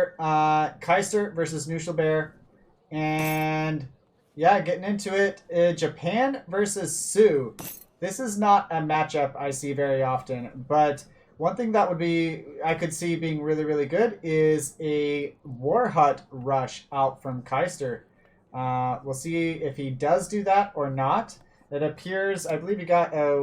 Kaister versus Knuschelbär. And yeah, getting into it. Japan versus Sioux. This is not a matchup I see very often, but one thing that would be I could see being really, really good is a War Hut rush out from Kaister. We'll see if he does do that or not. It appears, I believe he got a,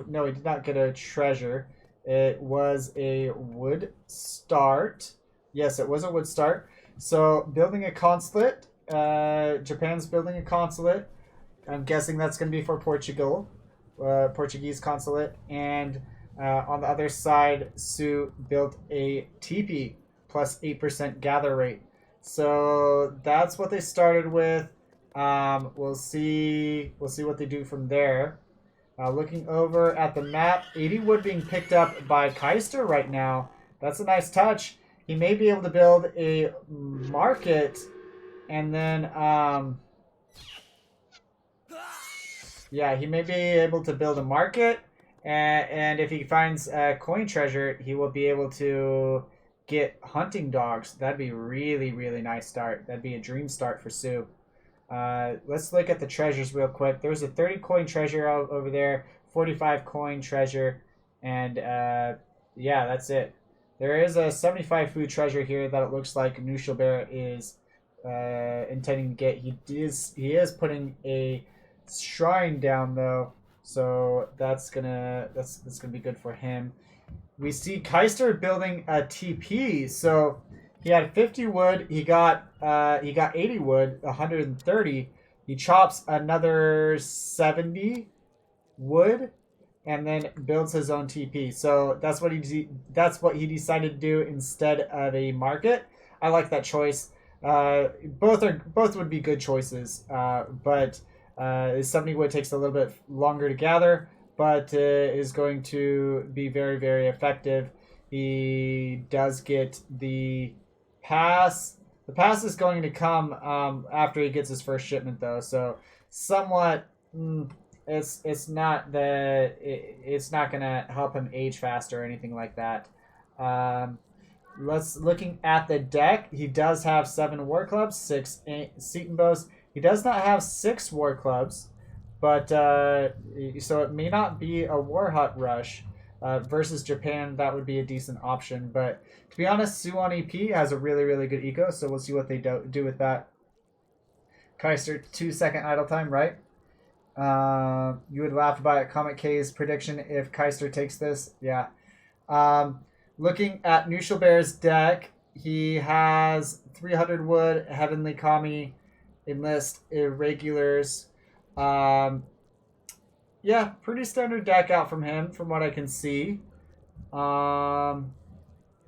no, he did not get a treasure. It was a wood start. Yes, it was a wood start. So building a consulate. Japan's building a consulate. I'm guessing that's going to be for Portugal. Portuguese consulate. And on the other side, Sioux built a teepee plus 8% gather rate. So that's what they started with. We'll see what they do from there. Looking over at the map, 80 wood being picked up by Kaister right now. That's a nice touch. He may be able to build a market, and then yeah, he may be able to build a market, and if he finds a coin treasure, he will be able to get hunting dogs. That'd be really, really nice start. That'd be a dream start for Sioux. Let's look at the treasures real quick. There's a 30 coin treasure out over there, 45 coin treasure, and yeah, that's it. There is a 75 food treasure here that it looks like Knuschelbär is intending to get. He is putting a shrine down though, so that's gonna be good for him. We see Kaister building a TP, so he had 50 wood. He got 80 wood, 130. He chops another 70 wood, and then builds his own TP. So that's what he decided to do instead of a market. I like that choice. Both would be good choices, but 70 wood takes a little bit longer to gather, but is going to be very, very effective. He does get the pass. The pass is going to come after he gets his first shipment, though. So somewhat, it's not gonna help him age faster or anything like that. Looking at the deck. He does have 7 war clubs, 6 Seton bows. He does not have 6 war clubs, but so it may not be a war hut rush. Versus Japan, that would be a decent option. But to be honest, Sioux on EP has a really, really good eco, so we'll see what they do with that. Kaister, 2-second idle time, right? You would laugh about Comet K's prediction if Kaister takes this. Yeah. Looking at Knuschelbär's deck, he has 300 wood, Heavenly Kami, Enlist, Irregulars. Yeah, pretty standard deck out from him, from what I can see.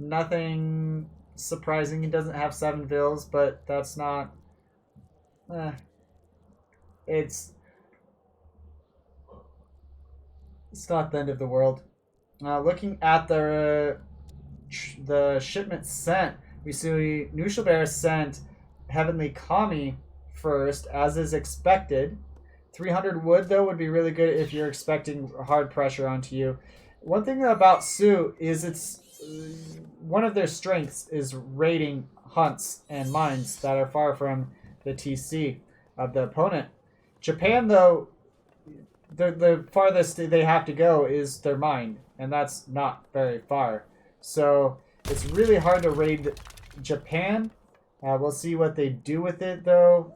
Nothing surprising. He doesn't have 7 vills, but that's not... It's not the end of the world. Looking at the shipment sent, we see Knuschelbär sent Heavenly Kami first, as is expected. 300 wood, though, would be really good if you're expecting hard pressure onto you. One thing about Sioux is it's one of their strengths is raiding hunts and mines that are far from the TC of the opponent. Japan, though, the farthest they have to go is their mine, and that's not very far. So it's really hard to raid Japan. We'll see what they do with it, though.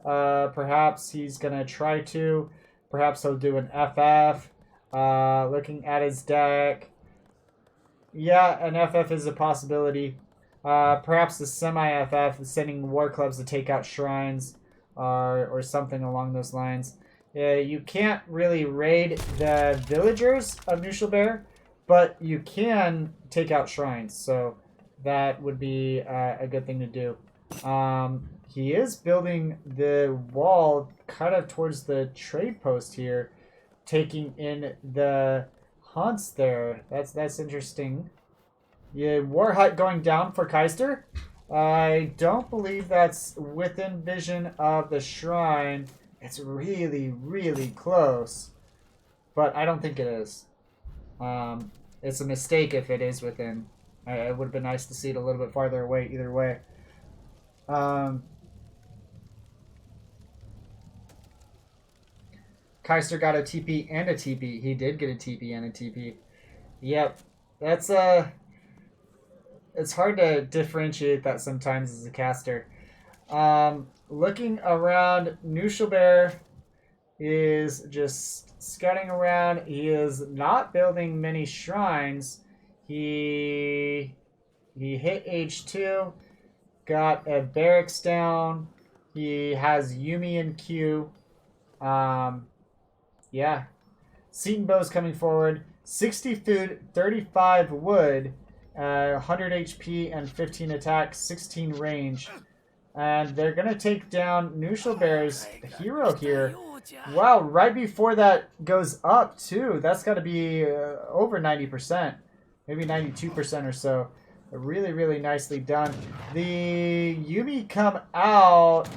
Perhaps he's going to try to. Perhaps he'll do an FF. Looking at his deck. Yeah, an FF is a possibility. Perhaps the semi-FF, sending war clubs to take out shrines or something along those lines. You can't really raid the villagers of Knuschelbär, but you can take out shrines. So that would be a good thing to do. He is building the wall kind of towards the trade post here, taking in the hunts there. That's interesting. Yeah, war hut going down for Kaister. I don't believe that's within vision of the shrine. It's really, really close, but I don't think it is. It's a mistake if it is within. It would have been nice to see it a little bit farther away either way. Kaister got a TP and a TP. He did get a TP and a TP. Yep. That's it's hard to differentiate that sometimes as a caster. Looking around, Knuschelbär is just scouting around. He is not building many shrines. He hit H2, got a barracks down. He has Yumi in queue. Yeah. Seton Bow's coming forward. 60 food, 35 wood, 100 HP and 15 attack, 16 range. And they're going to take down Knuschelbär's hero here. Wow, right before that goes up, too. That's got to be over 90%. Maybe 92% or so. Really, really nicely done. The Yumi come out.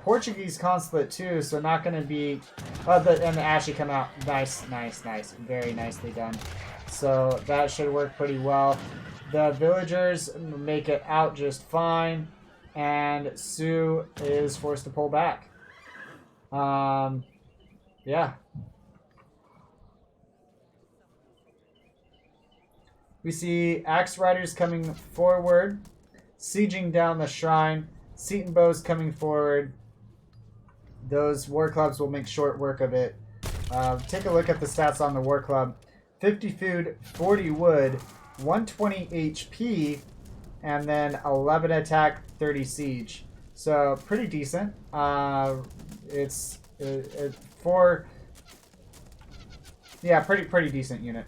Portuguese consulate, too, so not going to be... and the Ashy come out. Nice, nice, nice. Very nicely done. So that should work pretty well. The villagers make it out just fine. And Sue is forced to pull back. Yeah. We see Axe Riders coming forward, sieging down the shrine. Seton Bows coming forward. Those War Clubs will make short work of it. Take a look at the stats on the War Club. 50 food, 40 wood, 120 HP, and then 11 attack, 30 siege. So pretty decent. It's for pretty decent unit.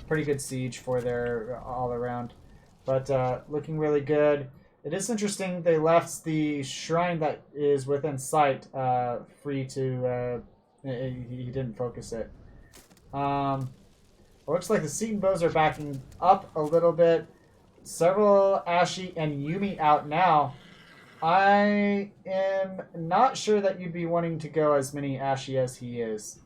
Pretty good siege for their all around, but looking really good. It is interesting they left the shrine that is within sight free to. He didn't focus it. Looks like the Seton Bows are backing up a little bit. Several Ashy and Yumi out now. I am not sure that you'd be wanting to go as many Ashy as he is.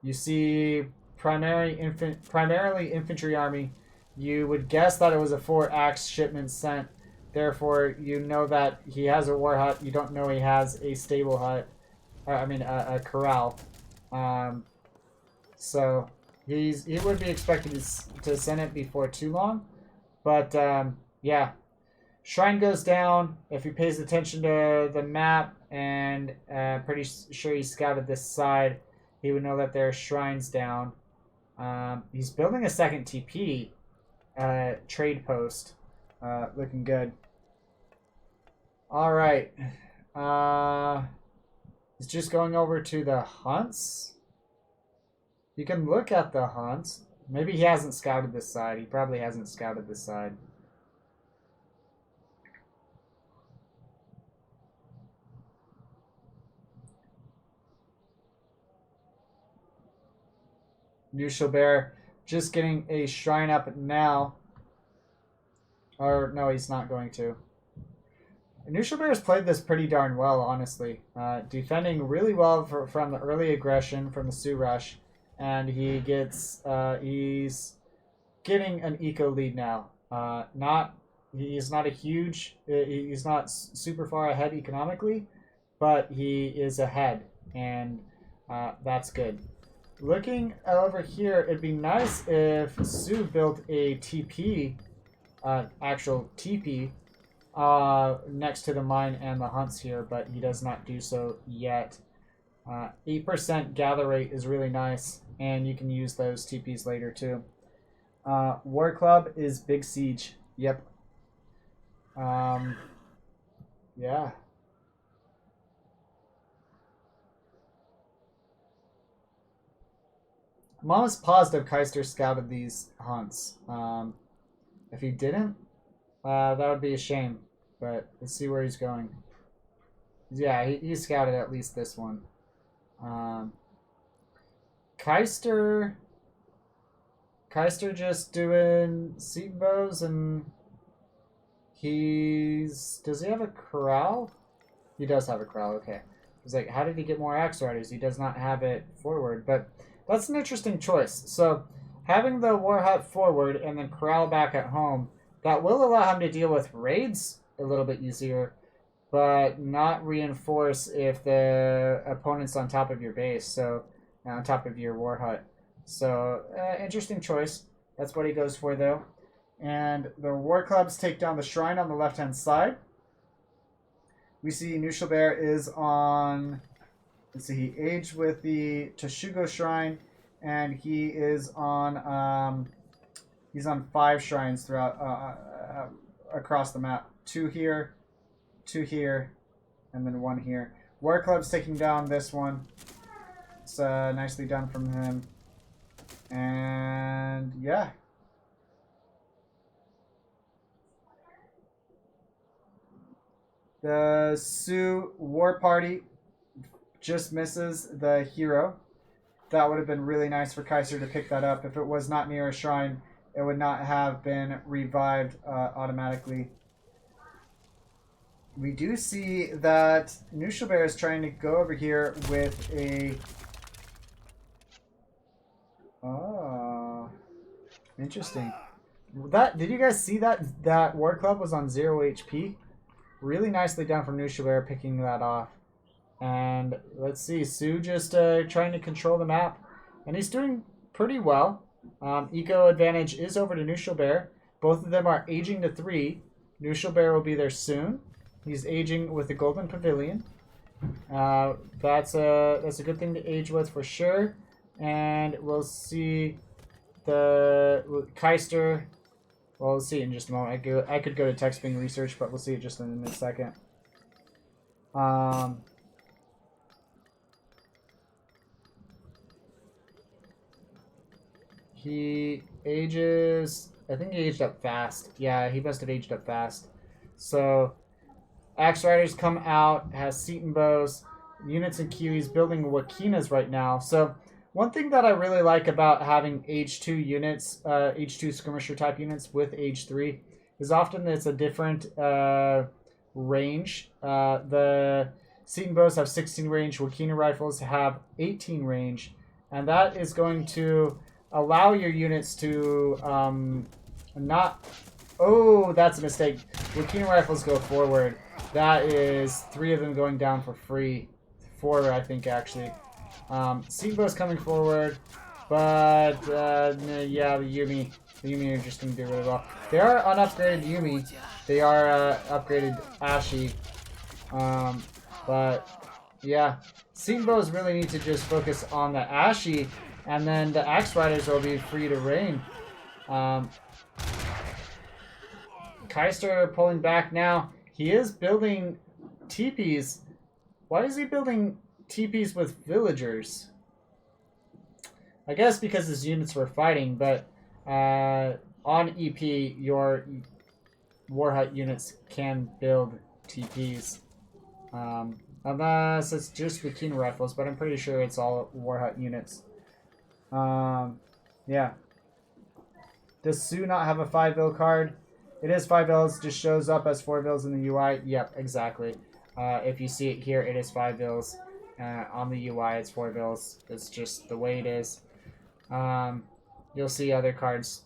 You see primarily infantry army. You would guess that it was a 4-axe shipment sent. Therefore, you know that he has a war hut. You don't know he has a stable hut. A corral. So he would be expected to send it before too long. But yeah, shrine goes down. If he pays attention to the map and pretty sure he scouted this side, he would know that there are shrines down. He's building a second TP trade post. Looking good. All right. He's just going over to the hunts. You can look at the hunts. Maybe he hasn't scouted this side. He probably hasn't scouted this side. Knuschelbär just getting a shrine up now. Or, no, he's not going to. Knuschelbär has played this pretty darn well, honestly. Defending really well from the early aggression from the Sioux Rush. And he gets, he's getting an eco lead now. He's not a huge, he's not super far ahead economically, but he is ahead, and that's good. Looking over here, it'd be nice if Sue built a TP, actual TP, next to the mine and the hunts here, but he does not do so yet. 8% gather rate is really nice, and you can use those TPs later too. War Club is Big Siege. Yep. Yeah. I'm almost positive Kaister scouted these hunts. If he didn't, that would be a shame. But let's see where he's going. Yeah, he scouted at least this one. Kaister just doing Seton Bows, and does he have a corral? He does have a corral, okay. He's like, how did he get more Axe Riders? He does not have it forward, but that's an interesting choice. So having the war hut forward and then corral back at home That will allow him to deal with raids a little bit easier, but not reinforce if the opponent's on top of your base, so on top of your war hut. So, interesting choice. That's what he goes for, though. And the war clubs take down the shrine on the left-hand side. We see Knuschelbär is on... Let's see, he aged with the Toshugo shrine, and he is on... he's on 5 shrines throughout across the map. 2 here, 2 here, and then 1 here. War Club's taking down this one. It's nicely done from him. And yeah. The Sioux War Party just misses the hero. That would have been really nice for Kaister to pick that up. If it was not near a shrine, it would not have been revived automatically. We do see that Knuschelbär is trying to go over here with a... Oh, interesting. Did you guys see that War Club was on 0 HP? Really nicely done from Knuschelbär picking that off. And let's see, Sioux just trying to control the map. And he's doing pretty well. Eco advantage is over to Knuschelbär. Both of them are aging to 3. Knuschelbär will be there soon. He's aging with the Golden Pavilion. That's a good thing to age with for sure. And we'll see the Kaister. Well, we'll see in just a moment. I could go to text being research, but we'll see it just in a second. He ages... I think he aged up fast. Yeah, he must have aged up fast. So, Axe Riders come out, has Seton Bows, units and Kiwis building Wakinas right now. So, one thing that I really like about having Age 2 units, Age 2 skirmisher type units with Age 3, is often it's a different range. The Seton Bows have 16 range, Wakina rifles have 18 range, and that is going to allow your units to not... Oh, that's a mistake. Wakina rifles go forward. That is 3 of them going down for free. 4, I think, actually. Seabo's coming forward, but yeah, the Yumi are just going to do really well. They are unupgraded Yumi. They are upgraded Ashi. But yeah, Seabo's really need to just focus on the Ashi, and then the Axe Riders will be free to reign. Kaister pulling back now. He is building teepees. Why is he building teepees with villagers? I guess because his units were fighting, but on EP, your war hut units can build teepees. Unless it's just Wakina rifles, but I'm pretty sure it's all war hut units. Yeah. Does Sioux not have a 5-vil card? It is 5 vils, just shows up as 4 vils in the UI. Yep, exactly. If you see it here, it is 5 vils. On the UI, it's 4 vils. It's just the way it is. You'll see other cards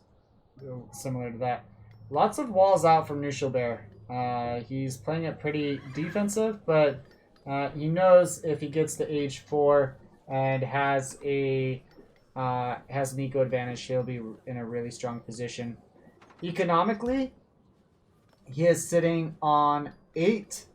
similar to that. Lots of walls out from Knuschelbär. He's playing it pretty defensive, but he knows if he gets to age 4 and has an eco advantage, he'll be in a really strong position. Economically, he is sitting on 8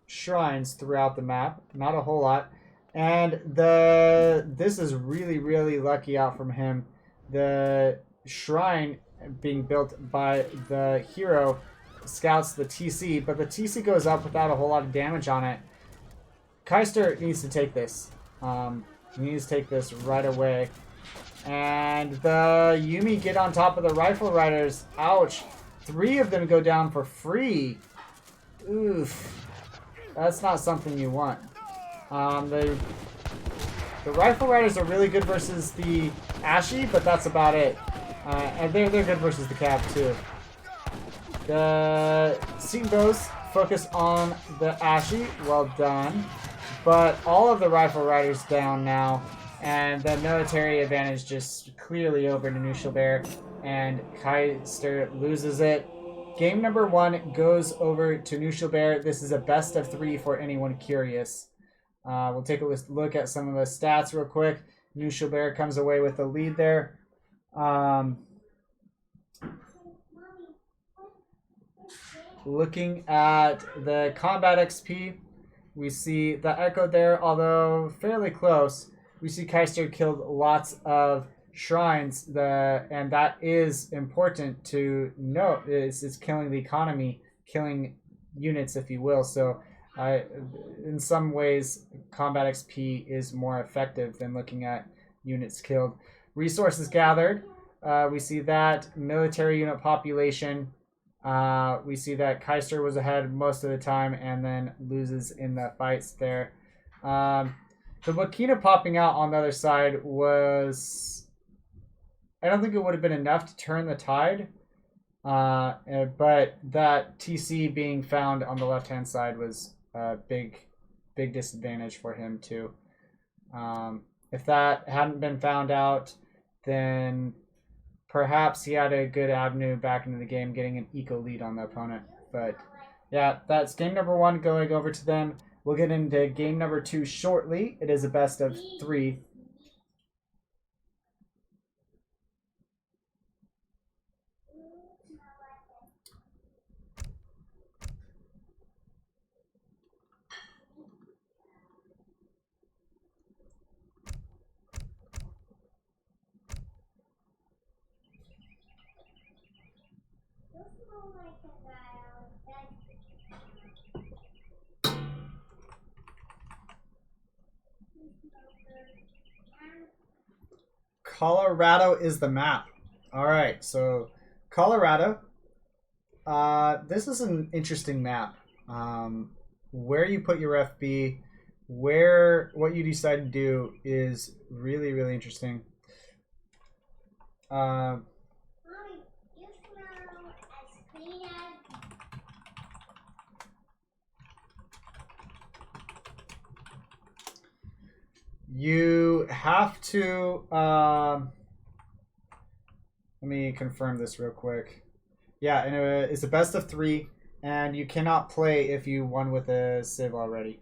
shrines throughout the map. Not a whole lot. And this is really, really lucky out from him. The shrine being built by the hero scouts the TC, but the TC goes up without a whole lot of damage on it. Kaister needs to take this. He needs to take this right away. And the Yumi get on top of the Rifle Riders. Ouch. 3 of them go down for free. Oof. That's not something you want. The Rifle Riders are really good versus the Ashi, but that's about it. And they're good versus the Cav too. The Seton Bows focus on the Ashi. Well done. But all of the Rifle Riders down now. And the military advantage just clearly over to Knuschelbär. And Kaister loses it. game number 1 goes over to Knuschelbär. This is a best of 3 for anyone curious. We'll take a look at some of the stats real quick. Knuschelbär comes away with the lead there. Looking at the combat XP, we see the Echo there, although fairly close. We see Kaister killed lots of shrines, and that is important to note. It's killing the economy, killing units, if you will. So in some ways, combat XP is more effective than looking at units killed. Resources gathered, we see that. Military unit population, we see that Kaister was ahead most of the time and then loses in the fights there. The Wakina popping out on the other side was... I don't think it would have been enough to turn the tide. But that TC being found on the left-hand side was a big disadvantage for him too. If that hadn't been found out, then perhaps he had a good avenue back into the game, getting an eco lead on the opponent. But yeah, that's game number 1 going over to them. We'll get into game number 2 shortly. It is a best of 3. Colorado is the map. All right, so Colorado. This is an interesting map. Where you put your FB, what you decide to do is really, really interesting. You have to, let me confirm this real quick. Yeah, and it's a best of 3, and you cannot play if you won with a Civ already.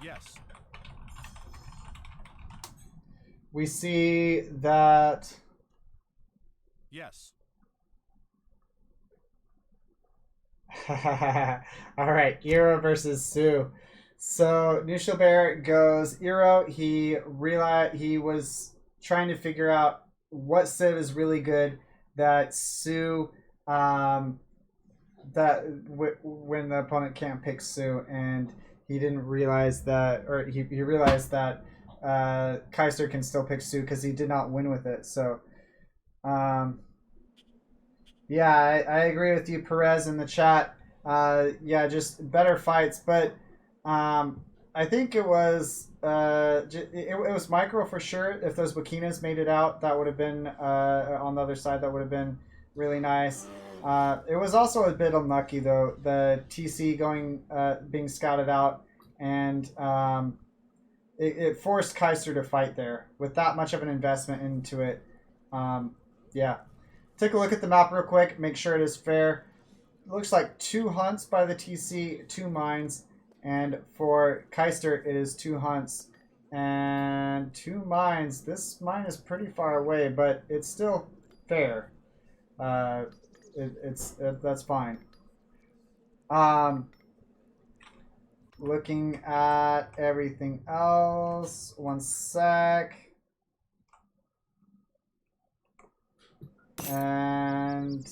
Yes. We see that... Yes. Alright, Iro versus Sue. So Knuschelbär goes Iro. He was trying to figure out what Civ is really good that Sue... when the opponent can't pick Sue, and he didn't realize that, or he realized that Kaister can still pick Sue because he did not win with it. So, yeah, I agree with you, Perez, in the chat. Yeah, just better fights, but I think it was it was micro for sure. If those Wakinas made it out, that would have been on the other side. That would have been really nice. It was also a bit unlucky though, the TC being scouted out, and it forced Kaister to fight there with that much of an investment into it. Yeah, take a look at the map real quick, make sure it is fair. It looks like 2 hunts by the TC, 2 mines, and for Kaister it is 2 hunts and 2 mines. This mine is pretty far away, but it's still fair. That's fine. Looking at everything else, 1 sec. And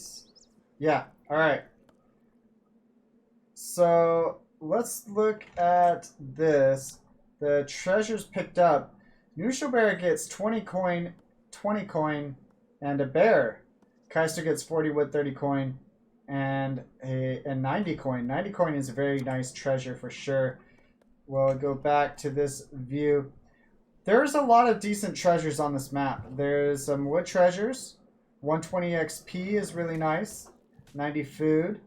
yeah, all right. So let's look at this. The treasures picked up. Knuschelbär gets 20 coin, 20 coin, and a bear. Kaister gets 40 wood, 30 coin, and a 90 coin. 90 coin is a very nice treasure for sure. We'll go back to this view. There's a lot of decent treasures on this map. There's some wood treasures. 120 XP is really nice. 90 food.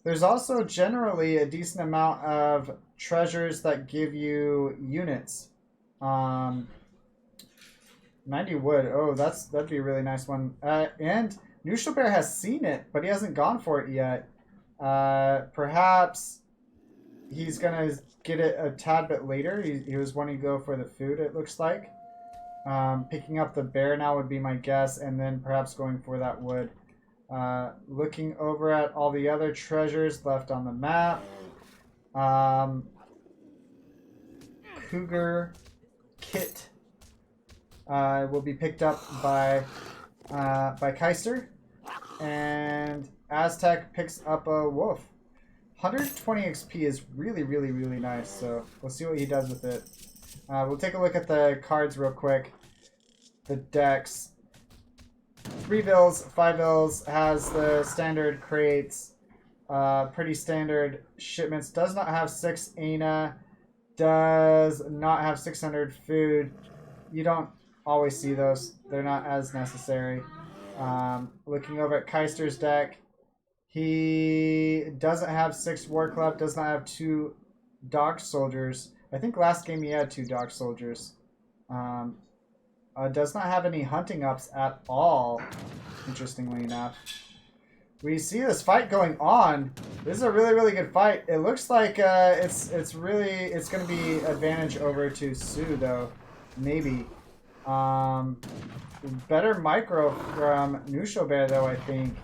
There's also generally a decent amount of treasures that give you units. 90 wood. Oh, that'd be a really nice one. And Knuschelbär has seen it, but he hasn't gone for it yet. Perhaps he's gonna get it a tad bit later. He was wanting to go for the food, it looks like. Picking up the bear now would be my guess, and then perhaps going for that wood. Looking over at all the other treasures left on the map. Cougar Kit will be picked up by Kaister, and Aztec picks up a wolf. 120 XP is really, really, really nice, so we'll see what he does with it. We'll take a look at the cards real quick. The decks. 3 bills, 5 bills, has the standard crates, pretty standard shipments. Does not have 6 ANA, does not have 600 food. You don't always see those. They're not as necessary. Looking over at Kaister's deck, he doesn't have 6 War Club, does not have 2 Dog Soldiers. I think last game he had 2 Dog Soldiers. Does not have any hunting ups at all, interestingly enough. We see this fight going on. This is a really, really good fight. It looks like it's going to be advantage over to Sue, though. Maybe. Better micro from Knuschelbär, though, I think.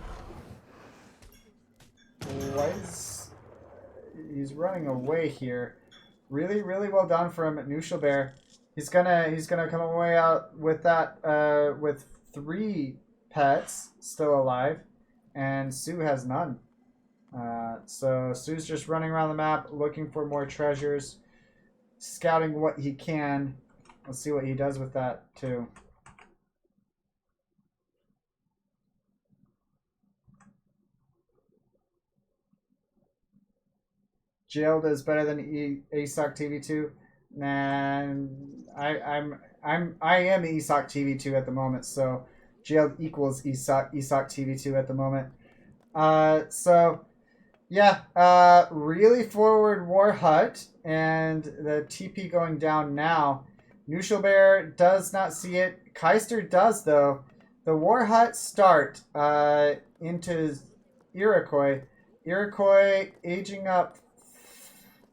He's running away here. Really, really well done from Knuschelbär. He's gonna come away out with that with 3 pets still alive, and Sue has none. So Sue's just running around the map looking for more treasures, scouting what he can. Let's see what he does with that too. Jailed is better than ESOC TV2. And I am ESOC TV2 at the moment, so Jailed equals ESOC TV2 at the moment. So yeah, really forward War Hut, and the TP going down now. Knuschelbär does not see it. Kaister does, though. The War Hut start into Iroquois. Iroquois aging up.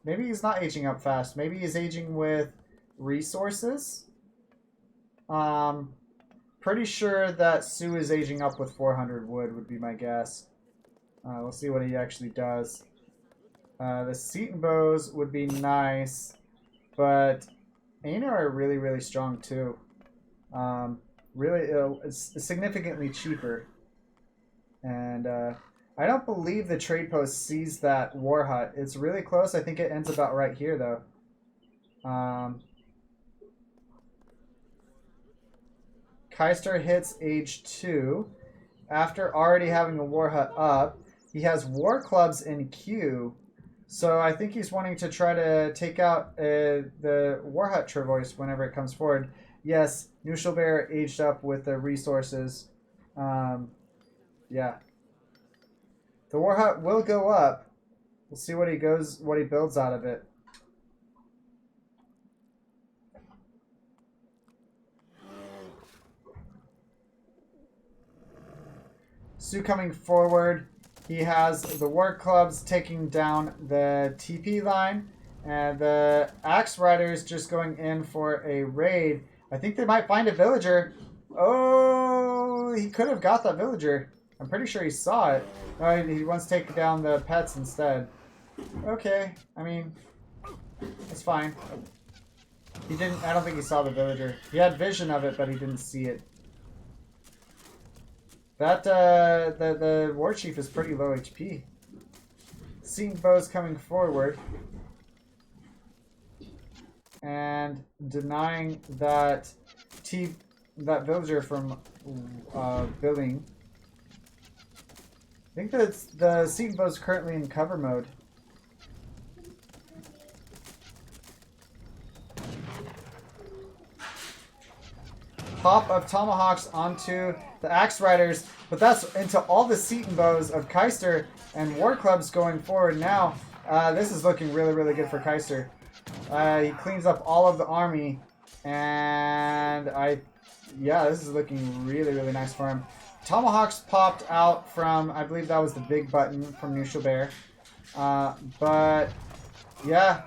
Maybe he's not aging up fast. Maybe he's aging with resources. Pretty sure that Sue is aging up with 400 wood would be my guess. We'll see what he actually does. The Seton bows would be nice, but Aina are really, really strong too. Really, it's significantly cheaper. And I don't believe the trade post sees that War Hut. It's really close. I think it ends about right here, though. Kaister hits age 2. After already having a War Hut up, he has War Clubs in queue. So I think he's wanting to try to take out the War Hut Travois whenever it comes forward. Yes, Knuschelbär aged up with the resources. Yeah. The War Hut will go up. We'll see what he builds out of it. Sue coming forward. He has the War Clubs taking down the TP line, and the Axe Riders just going in for a raid. I think they might find a villager. Oh, he could have got that villager. I'm pretty sure he saw it. No, he wants to take down the pets instead. Okay, I mean, it's fine. He didn't. I don't think he saw the villager. He had vision of it, but he didn't see it. That the war chief is pretty low HP. Seeing bows coming forward and denying that villager from billing. think that the Seton Bow is currently in cover mode. Pop of tomahawks onto the axe riders, but that's into all the Seton Bows of Kaister and war clubs going forward now. This is looking really, really good for Kaister. He cleans up all of the army, and yeah, this is looking really, really nice for him. Tomahawks popped out from, I believe that was the big button from Knuschelbär. But yeah,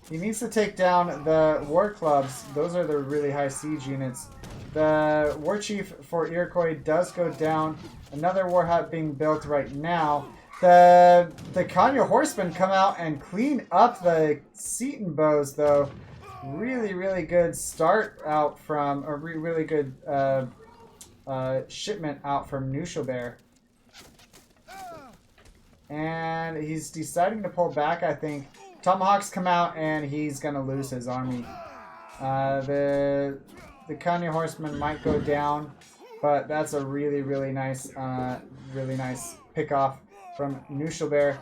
he needs to take down the war clubs. Those are the really high siege units. The war chief for Iroquois does go down. Another war hut being built right now. The Kanya horsemen come out and clean up the Seton Bows, though. Really, really good start out from, or really good shipment out from Knuschelbär. And he's deciding to pull back, I think. Tomahawks come out and he's going to lose his army. The Kanya horsemen might go down, but that's a really, really nice pick off from Knuschelbär.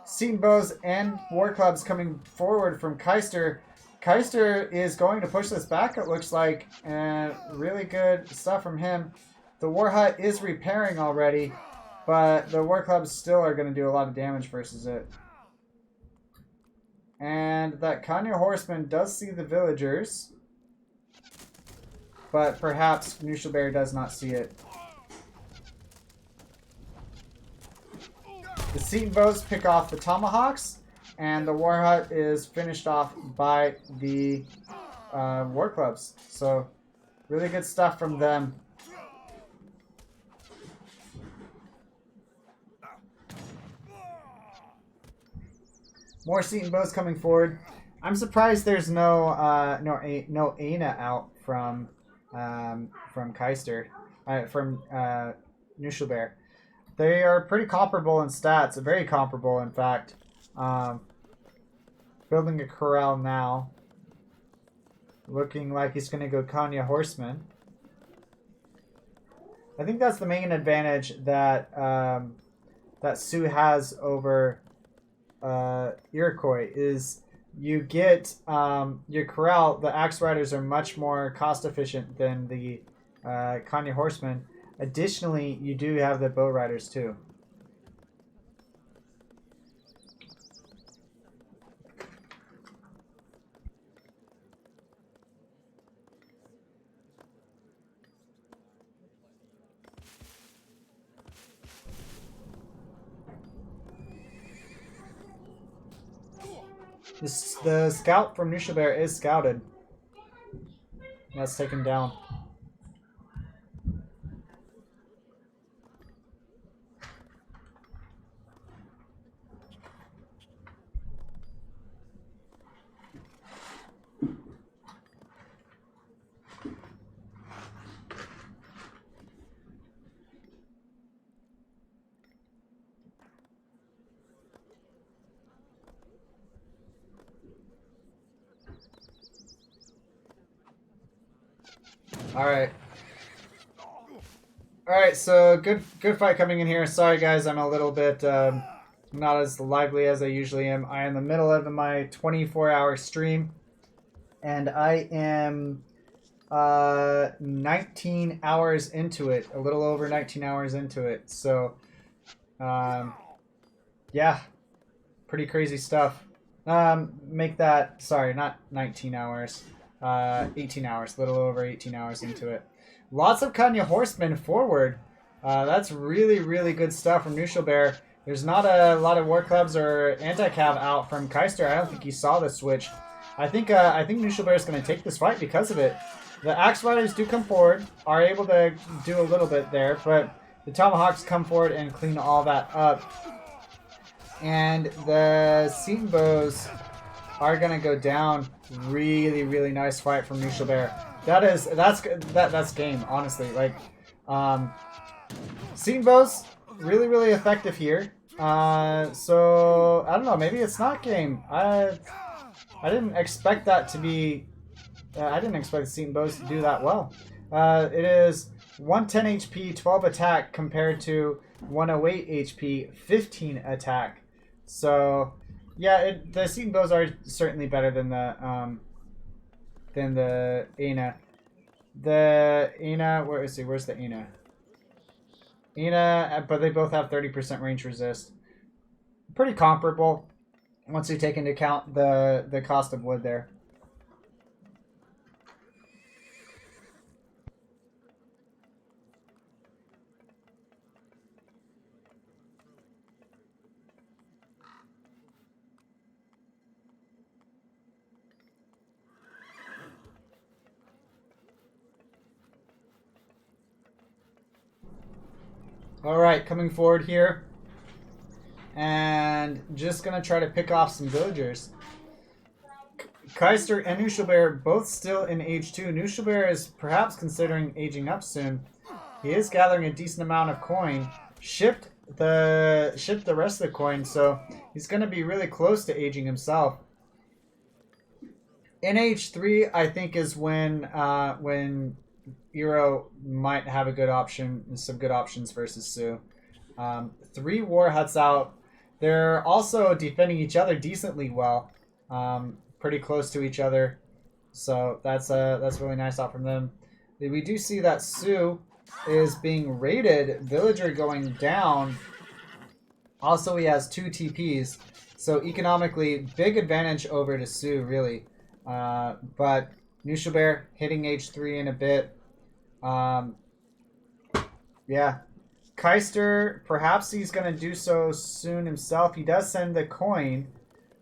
Seton Bows and war clubs coming forward from Kaister. Kaister is going to push this back, it looks like, and really good stuff from him. The war hut is repairing already, but the war clubs still are going to do a lot of damage versus it. And that Kanya horseman does see the villagers, but perhaps Knuschelbär does not see it. The Seton Bows pick off the tomahawks, and the war hut is finished off by the war clubs. So, really good stuff from them. More Seton Bows coming forward. I'm surprised there's no Aina out from Kaister, from Knuschelbär. They are pretty comparable in stats, very comparable in fact. Building a corral now. Looking like he's going to go Kanya horseman. I think that's the main advantage that that Sioux has over Iroquois is you get your corral. The axe riders are much more cost efficient than the Kanya horsemen. Additionally, you do have the bow riders too. The scout from Knuschelbär is scouted. That's taken down. Alright, so good fight coming in here. Sorry guys, I'm a little bit not as lively as I usually am. I am in the middle of my 24-hour stream, and I am 19 hours into it, a little over 19 hours into it. So, yeah, pretty crazy stuff. Make that, sorry, not 19 hours. 18 hours, a little over 18 hours into it. Lots of Kanya horsemen forward. That's really, really good stuff from Knuschelbär. There's not a lot of war clubs or anti-cav out from Kaister. I don't think he saw the switch. I think Knuschelbär is going to take this fight because of it. The axe riders do come forward, are able to do a little bit there, but the tomahawks come forward and clean all that up. And the Seton Bows are gonna go down. Really, really nice fight from Knuschelbär. That's game, honestly. Like, Seton Bows really, really effective here. So I don't know. Maybe it's not game. I didn't expect that to be. I didn't expect Seton Bows to do that well. It is 110 HP, 12 attack compared to 108 HP, 15 attack. So, yeah, the Seton Bows are certainly better than the Ana. The Ana, where's the Ana? Ana, but they both have 30% range resist. Pretty comparable once you take into account the cost of wood there. Alright, coming forward here. And just going to try to pick off some villagers. Kaister and Knuschelbär both still in age 2. Knuschelbär is perhaps considering aging up soon. He is gathering a decent amount of coin. Shipped the rest of the coin, so he's going to be really close to aging himself. In age 3, I think is when Eero might have a good option, some good options versus Sue. 3 war huts out. They're also defending each other decently well, pretty close to each other. So that's really nice out from them. We do see that Sue is being raided. Villager going down. Also, he has 2 TPs, so economically big advantage over to Sue really. But Knuschelbär hitting age 3 in a bit. Yeah. Kaister, perhaps he's going to do so soon himself. He does send the coin.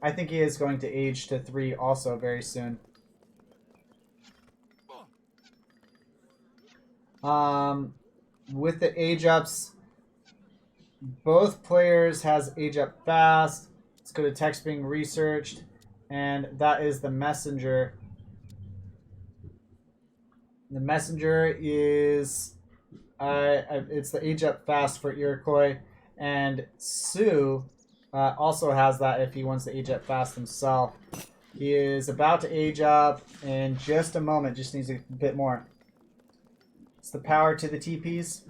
I think he is going to age to 3 also very soon. With the age ups, both players has age up fast. Let's go to text being researched. And that is the messenger. The messenger is... it's the age up fast for Iroquois, and Sue also has that if he wants to age up fast himself. He is about to age up in just a moment, just needs a bit more. It's the power to the TPs.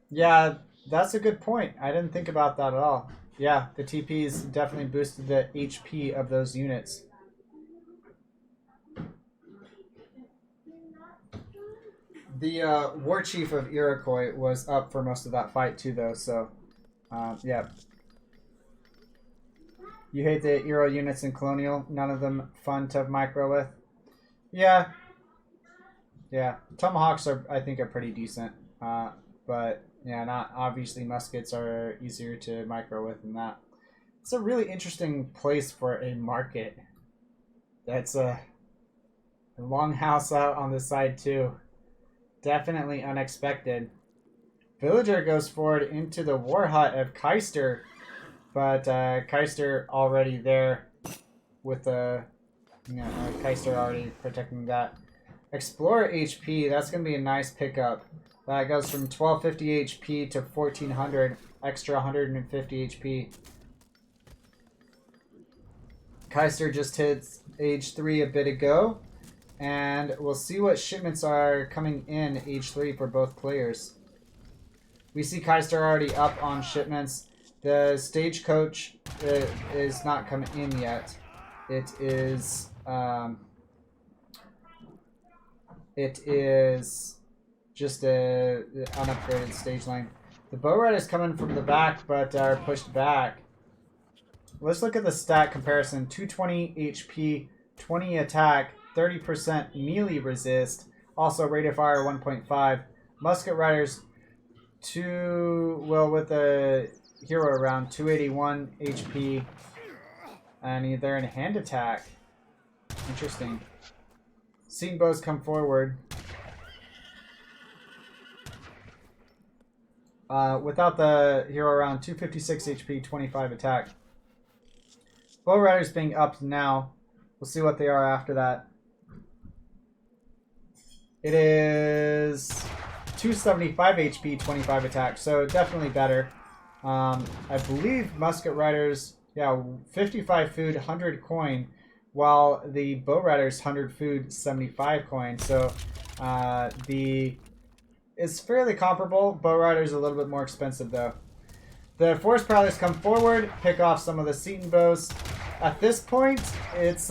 Yeah, that's a good point. I didn't think about that at all. Yeah, the TPs definitely boosted the HP of those units. The War Chief of Iroquois was up for most of that fight too, though, so, yeah. You hate the Eero units in Colonial? None of them fun to micro with? Yeah. Yeah. Tomahawks, I think, are pretty decent. But, yeah, not obviously muskets are easier to micro with than that. It's a really interesting place for a market. That's a longhouse out on the side, too. Definitely unexpected. Villager goes forward into the war hut of Kaister, but Kaister already there with the, Kaister already protecting that. Explorer HP, that's going to be a nice pickup. That goes from 1250 HP to 1400, extra 150 HP. Kaister just hit age 3 a bit ago. And we'll see what shipments are coming in age 3 for both players. We see Kaister already up on shipments. The stagecoach is not coming in yet. It is just an unupgraded stage line. The bow riders coming from the back, but are pushed back. Let's look at the stat comparison. 220 HP, 20 attack, 30% melee resist, also rate of fire 1.5. Musket riders, with the hero around 281 HP, and they're in hand attack. Interesting. Seton bows come forward. Without the hero around 256 HP, 25 attack. Bow riders being upped now. We'll see what they are after that. It is 275 HP, 25 attack, so definitely better. I believe musket riders, 55 food, 100 coin, while the bow riders 100 food, 75 coin. So the is fairly comparable. Bow Rider is a little bit more expensive though. The Forest Prowlers come forward, pick off some of the Seton bows. At this point, it's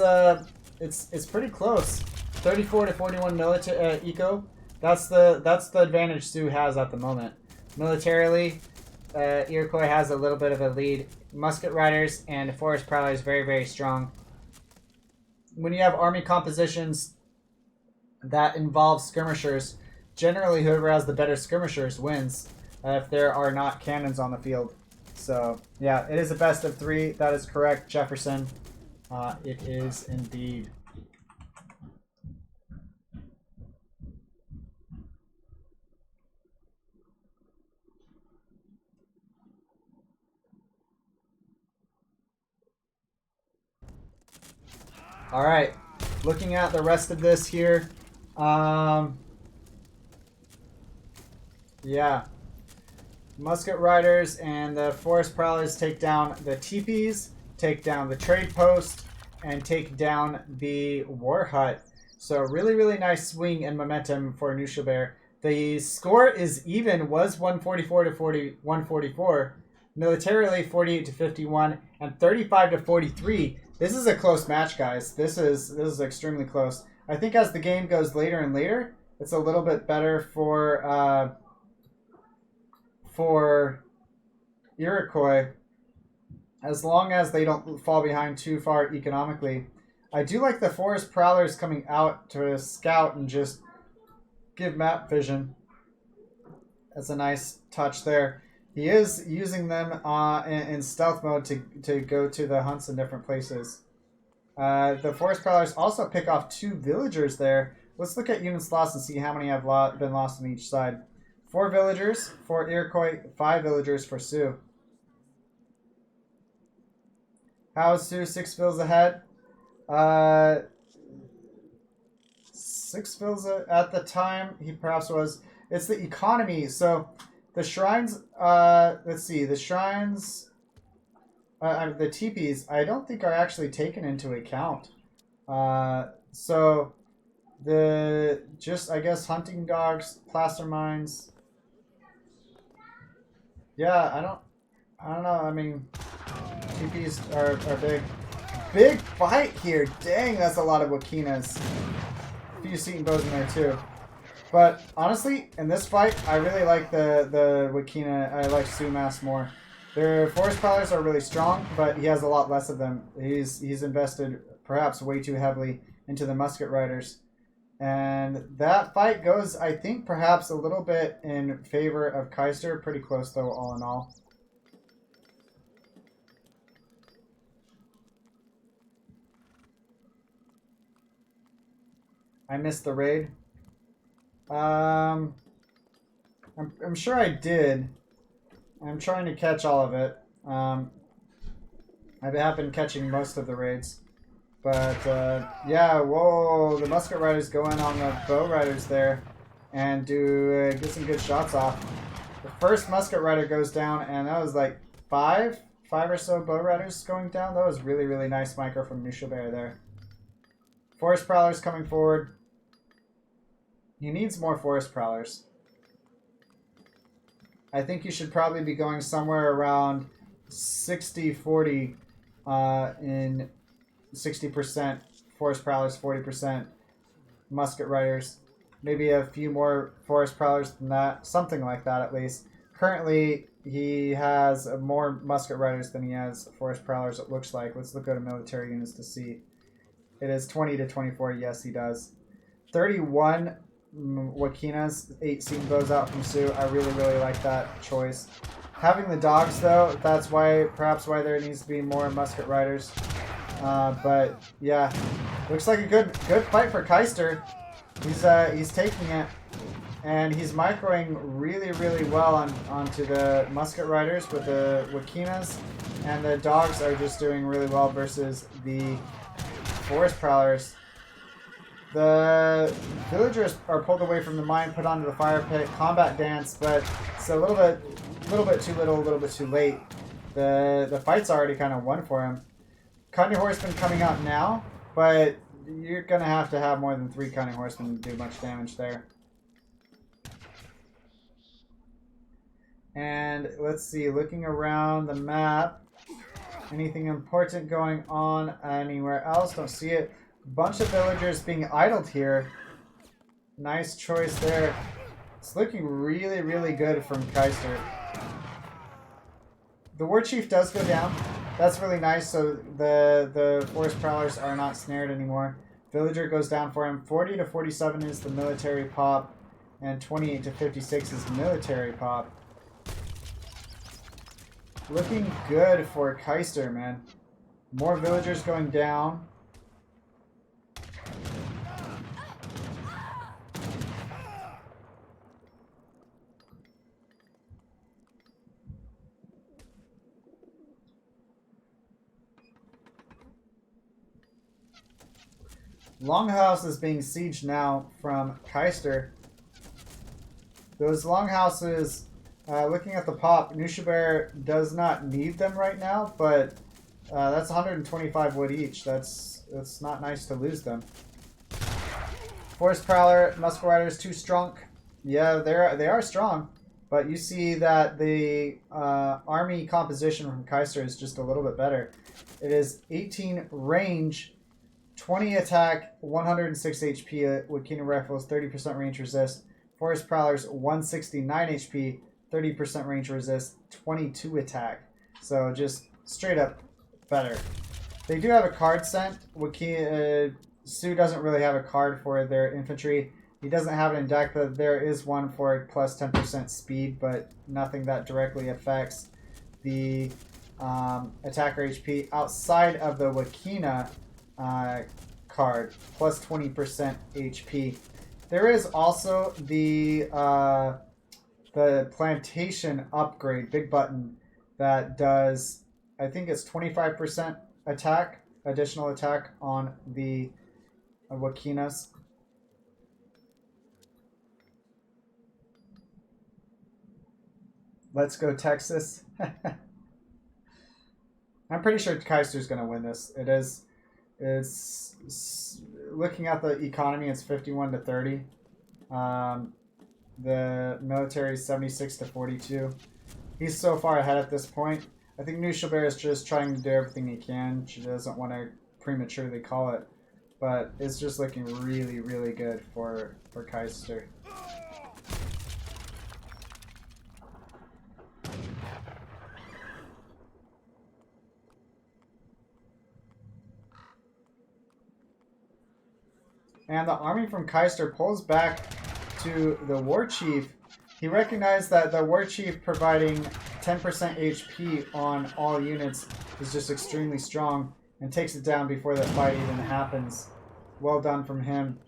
pretty close. 34 to 41 military eco. That's the advantage Sioux has at the moment. Militarily, Iroquois has a little bit of a lead. Musket Riders and Forest Prowlers very, very strong. When you have army compositions that involve skirmishers, generally whoever has the better skirmishers wins if there are not cannons on the field. So, yeah, it is a best of 3. That is correct, Jefferson. It is indeed. All right, looking at the rest of this here. Yeah. Musket Riders and the Forest Prowlers take down the teepees, take down the trade post, and take down the war hut. So really, really nice swing and momentum for Knuschelbär. The score is even, was 144 to 144. Militarily 48 to 51 and 35 to 43. This is a close match, guys. This is extremely close. I think as the game goes later and later, it's a little bit better for Iroquois, as long as they don't fall behind too far economically. I do like the Forest Prowlers coming out to scout and just give map vision. That's a nice touch there. He is using them in stealth mode to go to the hunts in different places. The Forest Prowlers also pick off 2 villagers there. Let's look at units lost and see how many have been lost on each side. 4 villagers for Iroquois, 5 villagers for Sioux. How is Sioux 6 vills ahead? 6 vills at the time he perhaps was. It's the economy. So the shrines, let's see, the shrines, the teepees, I don't think are actually taken into account. So the, I guess, hunting dogs, placer mines. Yeah, I don't know. I mean, teepees are big. Big fight here. Dang, that's a lot of Wakinas. A few Seton bows in there too. But honestly, in this fight, I really like the Wakina. I like Sumas more. Their Forest Prowlers are really strong, but he has a lot less of them. He's invested perhaps way too heavily into the Musket Riders. And that fight goes, I think, perhaps a little bit in favor of kaister. Pretty close, though, all in all. I missed the raid. I'm sure I did. I'm trying to catch all of it. I have been catching most of the raids. But, yeah, whoa, the Musket Riders go in on the Bow Riders there and get some good shots off. The first Musket Rider goes down, and that was like 5 or so Bow Riders going down. That was really, really nice micro from Knuschelbär there. Forest Prowlers coming forward. He needs more Forest Prowlers. I think you should probably be going somewhere around 60-40 in 60% Forest Prowlers, 40% Musket Riders. Maybe a few more Forest Prowlers than that. Something like that, at least. Currently, he has more Musket Riders than he has Forest Prowlers, it looks like. Let's look at military units to see. It is 20 to 24. Yes, he does. 31 Wakinas, 8 Seton bows out from Sioux. I really, really like that choice. Having the dogs, though, that's perhaps why there needs to be more Musket Riders. But yeah, looks like a good fight for kaister. He's taking it, and he's microing really, really well onto the Musket Riders with the Wakinas, and the dogs are just doing really well versus the Forest Prowlers. The villagers are pulled away from the mine, put onto the fire pit, combat dance, but it's a little bit too little, a little bit too late. The fight's already kind of won for him. Cunning Horsemen coming out now, but you're going to have more than 3 Cunning Horsemen to do much damage there. And let's see, looking around the map, anything important going on anywhere else? Don't see it. Bunch of villagers being idled here. Nice choice there. It's looking really, really good from Kaister. The War Chief does go down. That's really nice, so the Forest Prowlers are not snared anymore. Villager goes down for him. 40 to 47 is the military pop, and 28 to 56 is military pop. Looking good for Kaister, man. More villagers going down. Longhouse is being sieged now from Kaister. Those longhouses, looking at the pop, Knuschelbär does not need them right now, but that's 125 wood each. That's not nice to lose them. Forest Prowler, Muscle Riders too strong. Yeah, they are strong, but you see that the army composition from Kaister is just a little bit better. It is 18 range, 20 attack, 106 HP with Kingdom Rifles, 30% range resist. Forest Prowlers, 169 HP, 30% range resist, 22 attack. So just straight up better. They do have a card sent. Sue doesn't really have a card for their infantry. He doesn't have it in deck, but there is one for plus 10% speed, but nothing that directly affects the attacker HP outside of the Wakina card, plus 20% HP. There is also the plantation upgrade, big button, that does, I think it's 25% attack, additional attack on the Wakinas. Let's go Texas. I'm pretty sure Kaiser's going to win this. It's looking at the economy, it's 51 to 30. The military is 76 to 42. He's so far ahead at this point. I think Knuschelbär is just trying to do everything he can. She doesn't want to prematurely call it, but it's just looking really, really good for Kaister. And the army from Kaister pulls back to the War Chief. He recognized that the War Chief providing 10% HP on all units is just extremely strong and takes it down before the fight even happens. Well done from him.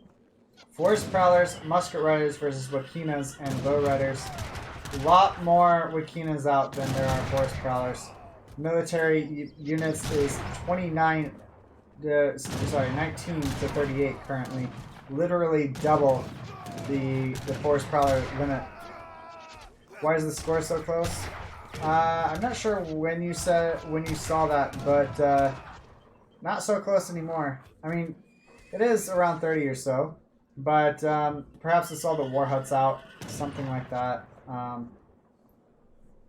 Forest Prowlers, Musket Riders versus Wakinas and Bow Riders. A lot more Wakinas out than there are Forest Prowlers. Military units is 19 to 38 currently. Literally double the Forest Prowler limit. Why is the score so close? I'm not sure when you saw that, but not so close anymore. I mean, it is around 30 or so, but perhaps it's all the war huts out, something like that.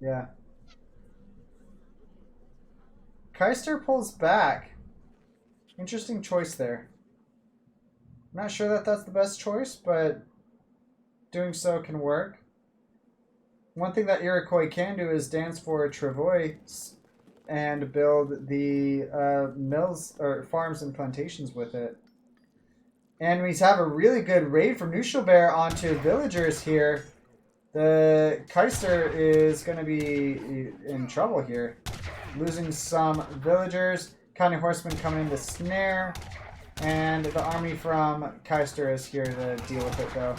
Yeah. Kaister pulls back. Interesting choice there. I'm not sure that that's the best choice, but doing so can work. One thing that Iroquois can do is dance for Travois and build the mills or farms and plantations with it. And we have a really good raid from Knuschelbär onto villagers here. The Kaister is going to be in trouble here. Losing some villagers. County Horsemen coming in to snare. And the army from Kaister is here to deal with it, though.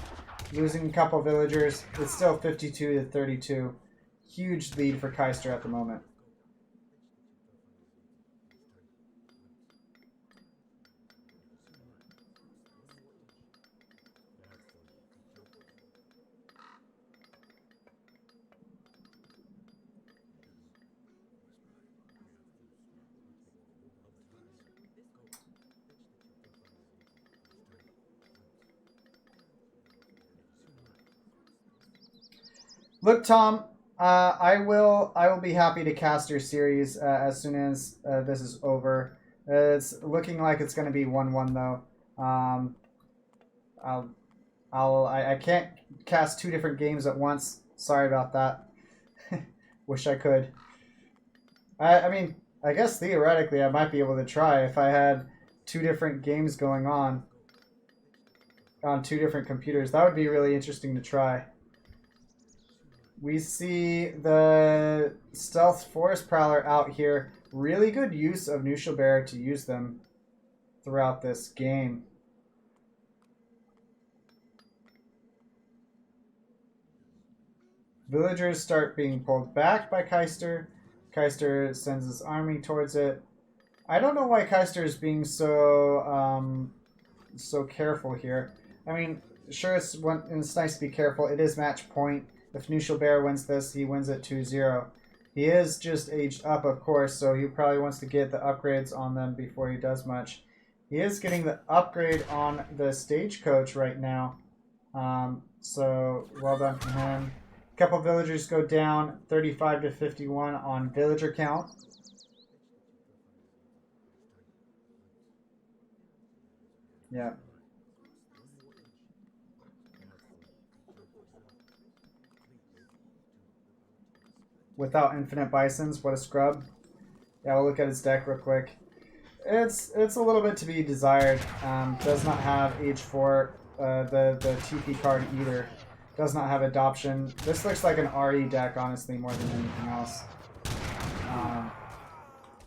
Losing a couple villagers. It's still 52 to 32. Huge lead for Kaister at the moment. Look, Tom, I will be happy to cast your series as soon as this is over. It's looking like it's going to be 1-1 though. I can't cast 2 different games at once. Sorry about that. Wish I could. I mean, I guess theoretically I might be able to try if I had 2 different games going on 2 different computers. That would be really interesting to try. We see the Stealth Forest Prowler out here. Really good use of Knuschelbär to use them throughout this game. Villagers start being pulled back by Kaister. Kaister sends his army towards it. I don't know why Kaister is being so so careful here. I mean, sure, it's nice to be careful. It is match point. If Knuschelbär wins this, he wins it 2-0. He is just aged up, of course, so he probably wants to get the upgrades on them before he does much. He is getting the upgrade on the stagecoach right now. So, well done from him. A couple villagers go down, 35 to 51 on villager count. Yeah. Without infinite bisons, what a scrub. Yeah, we'll look at his deck real quick. It's a little bit to be desired. Does not have H4, the TP card either. Does not have adoption. This looks like an RE deck, honestly, more than anything else.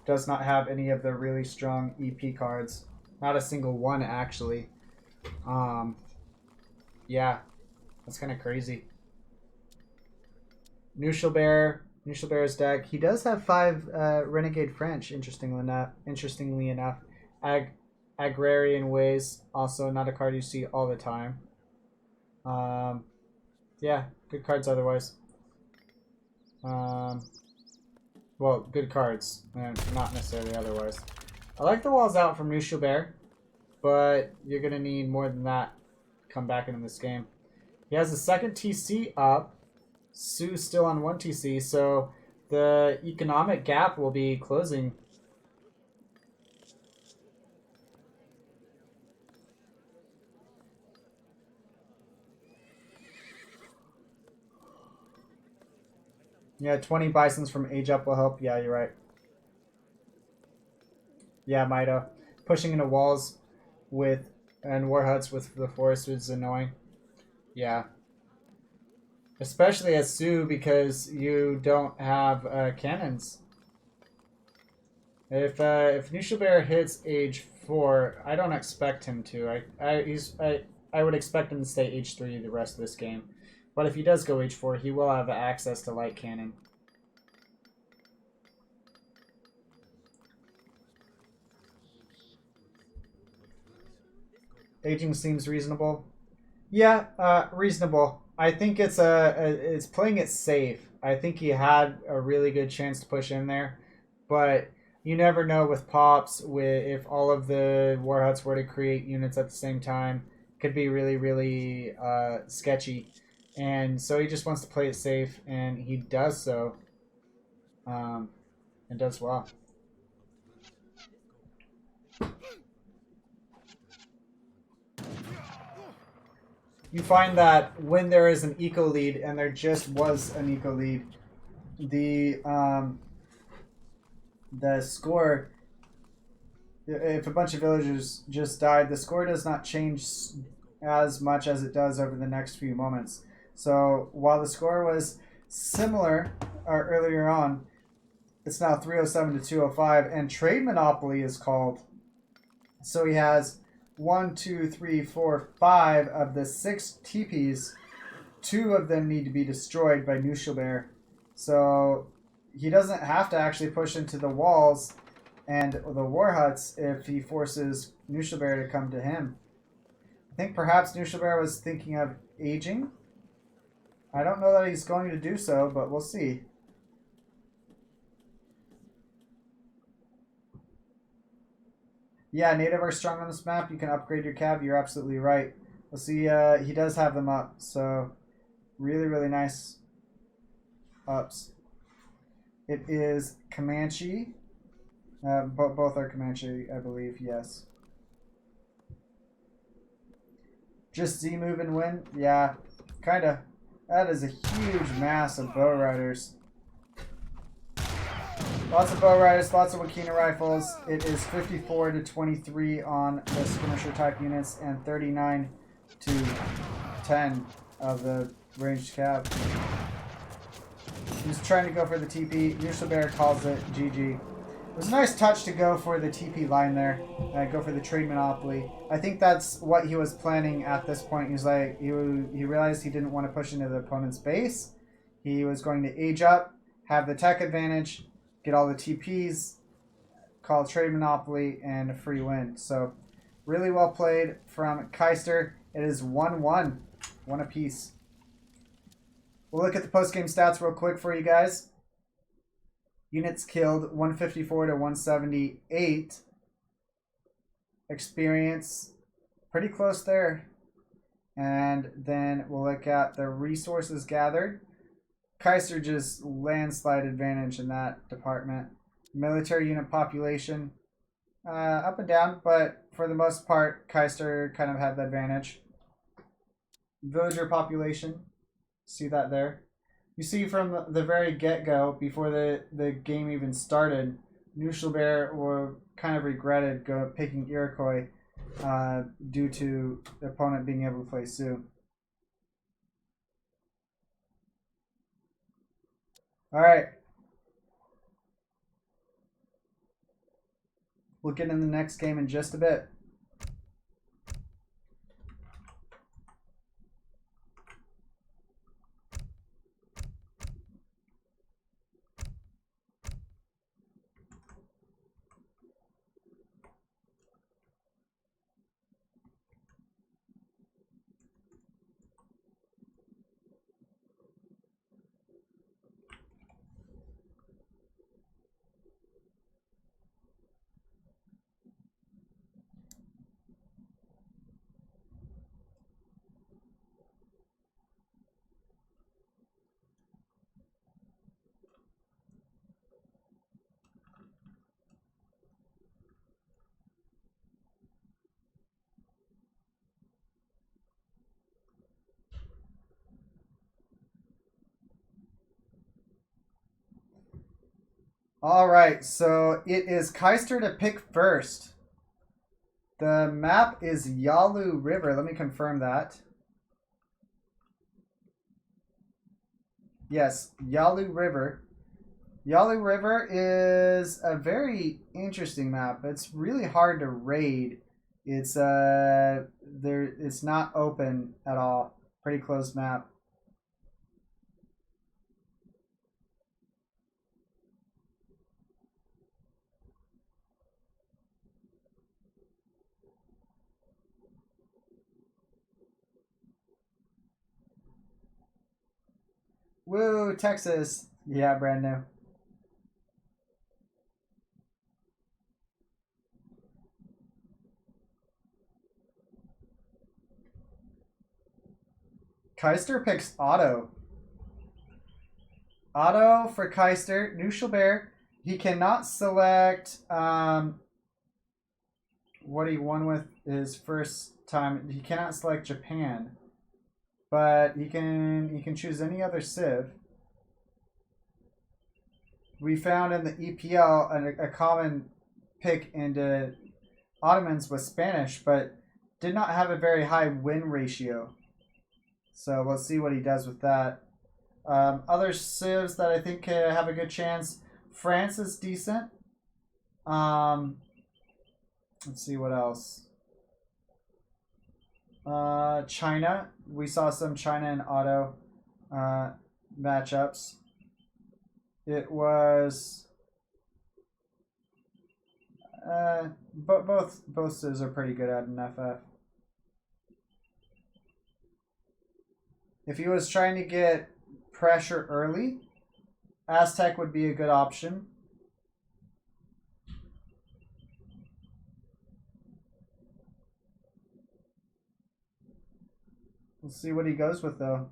Does not have any of the really strong EP cards. Not a single one, actually. Yeah, that's kind of crazy. Knuschelbär's deck. He does have 5 Renegade French, interestingly enough. Agrarian Ways, also not a card you see all the time. Yeah, good cards otherwise. Well, good cards, not necessarily otherwise. I like the walls out from Knuschelbär, but you're going to need more than that to come back into this game. He has the second TC up. Sue's still on 1 TC, so the economic gap will be closing. Yeah, 20 bisons from age up will help. Yeah, you're right. Yeah, Maida. Pushing into walls and war huts with the forest is annoying. Yeah. Especially as Sue, because you don't have cannons. If Knuschelbär hits age 4, I don't expect him to. I would expect him to stay age 3 the rest of this game. But if he does go age 4, he will have access to light cannon. Aging seems reasonable. Yeah, reasonable. I think it's playing it safe. I think he had a really good chance to push in there, but you never know with pops. If all of the war huts were to create units at the same time, it could be really, really sketchy. And so he just wants to play it safe, and he does so, and does well. You find that when there is an eco lead, and there just was an eco lead, the score, if a bunch of villagers just died, the score does not change as much as it does over the next few moments. So while the score was similar earlier on, it's now 307 to 205, and Trade Monopoly is called. So he has 1, 2, 3, 4, 5 of the 6 TPs. 2 of them need to be destroyed by Knuschelbär. So he doesn't have to actually push into the walls and the war huts if he forces Knuschelbär to come to him. I think perhaps Knuschelbär was thinking of aging. I don't know that he's going to do so, but we'll see. Yeah, native are strong on this map. You can upgrade your cab. You're absolutely right. We'll see. He does have them up, so really, really nice. ups. It is Comanche. Both are Comanche, I believe, yes. Just Z move and win? Yeah, kinda. That is a huge mass of bow riders. Lots of bow riders, lots of Wakina rifles. It is 54 to 23 on the skirmisher type units and 39 to 10 of the ranged cav. He's trying to go for the TP. Knuschelbär calls it GG. It was a nice touch to go for the TP line there. Go for the trade monopoly. I think that's what he was planning at this point. He was like, he realized he didn't want to push into the opponent's base. He was going to age up, have the tech advantage, get all the TPs, call trade monopoly, and a free win. So, really well played from Kaister. It is 1-1. One apiece. We'll look at the post-game stats real quick for you guys. Units killed 154 to 178. Experience pretty close there. And then we'll look at the resources gathered. Kaiser just landslide advantage in that department. Military unit population up and down, but for the most part, Kaiser kind of had the advantage. Villager population, see that there. You see from the very get-go, before the game even started, Knuschelbär kind of regretted picking Iroquois due to the opponent being able to play Sioux. All right. We'll get in the next game in just a bit. All right, so it is Kaister to pick first. The map is Yalu River. Let me confirm that. Yes, Yalu River. Yalu River is a very interesting map. It's really hard to raid. It's it's not open at all. Pretty closed map. Woo, Texas. Yeah, brand new. Kaister picks Otto. Otto for Kaister. Knuschelbär. He cannot select what he won with his first time. He cannot select Japan. But he can choose any other civ. We found in the EPL a common pick into Ottomans was Spanish, but did not have a very high win ratio. So we'll see what he does with that. Other civs that I think have a good chance. France is decent. Let's see what else. China. We saw some China and Auto matchups. It was both civs are pretty good at an FF. If he was trying to get pressure early, Aztec would be a good option. We'll see what he goes with, though.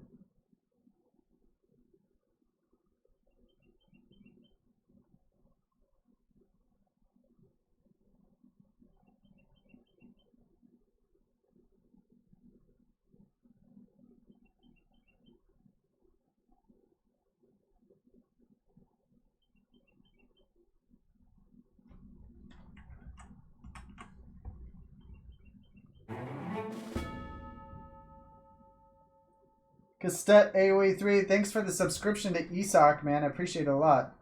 Cassette AoE3, thanks for the subscription to ESOC, man. I appreciate it a lot.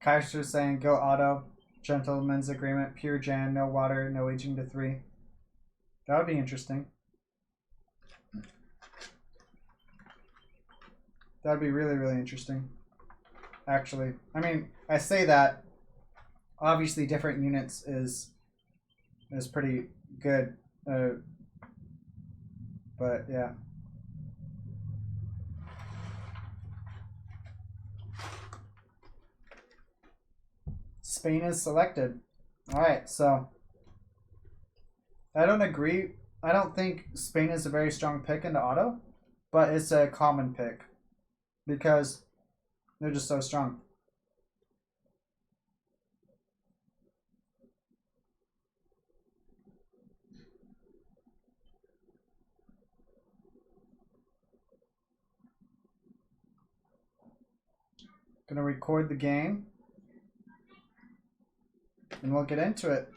Kaister saying go auto, gentleman's agreement, pure Jan, no water, no aging to 3. That would be interesting. That would be really, really interesting. Actually, I mean, I say that. Obviously, different units is pretty good, but yeah. Spain is selected. Alright, so I don't agree. I don't think Spain is a very strong pick into auto, but it's a common pick because they're just so strong. Gonna record the game. And we'll get into it.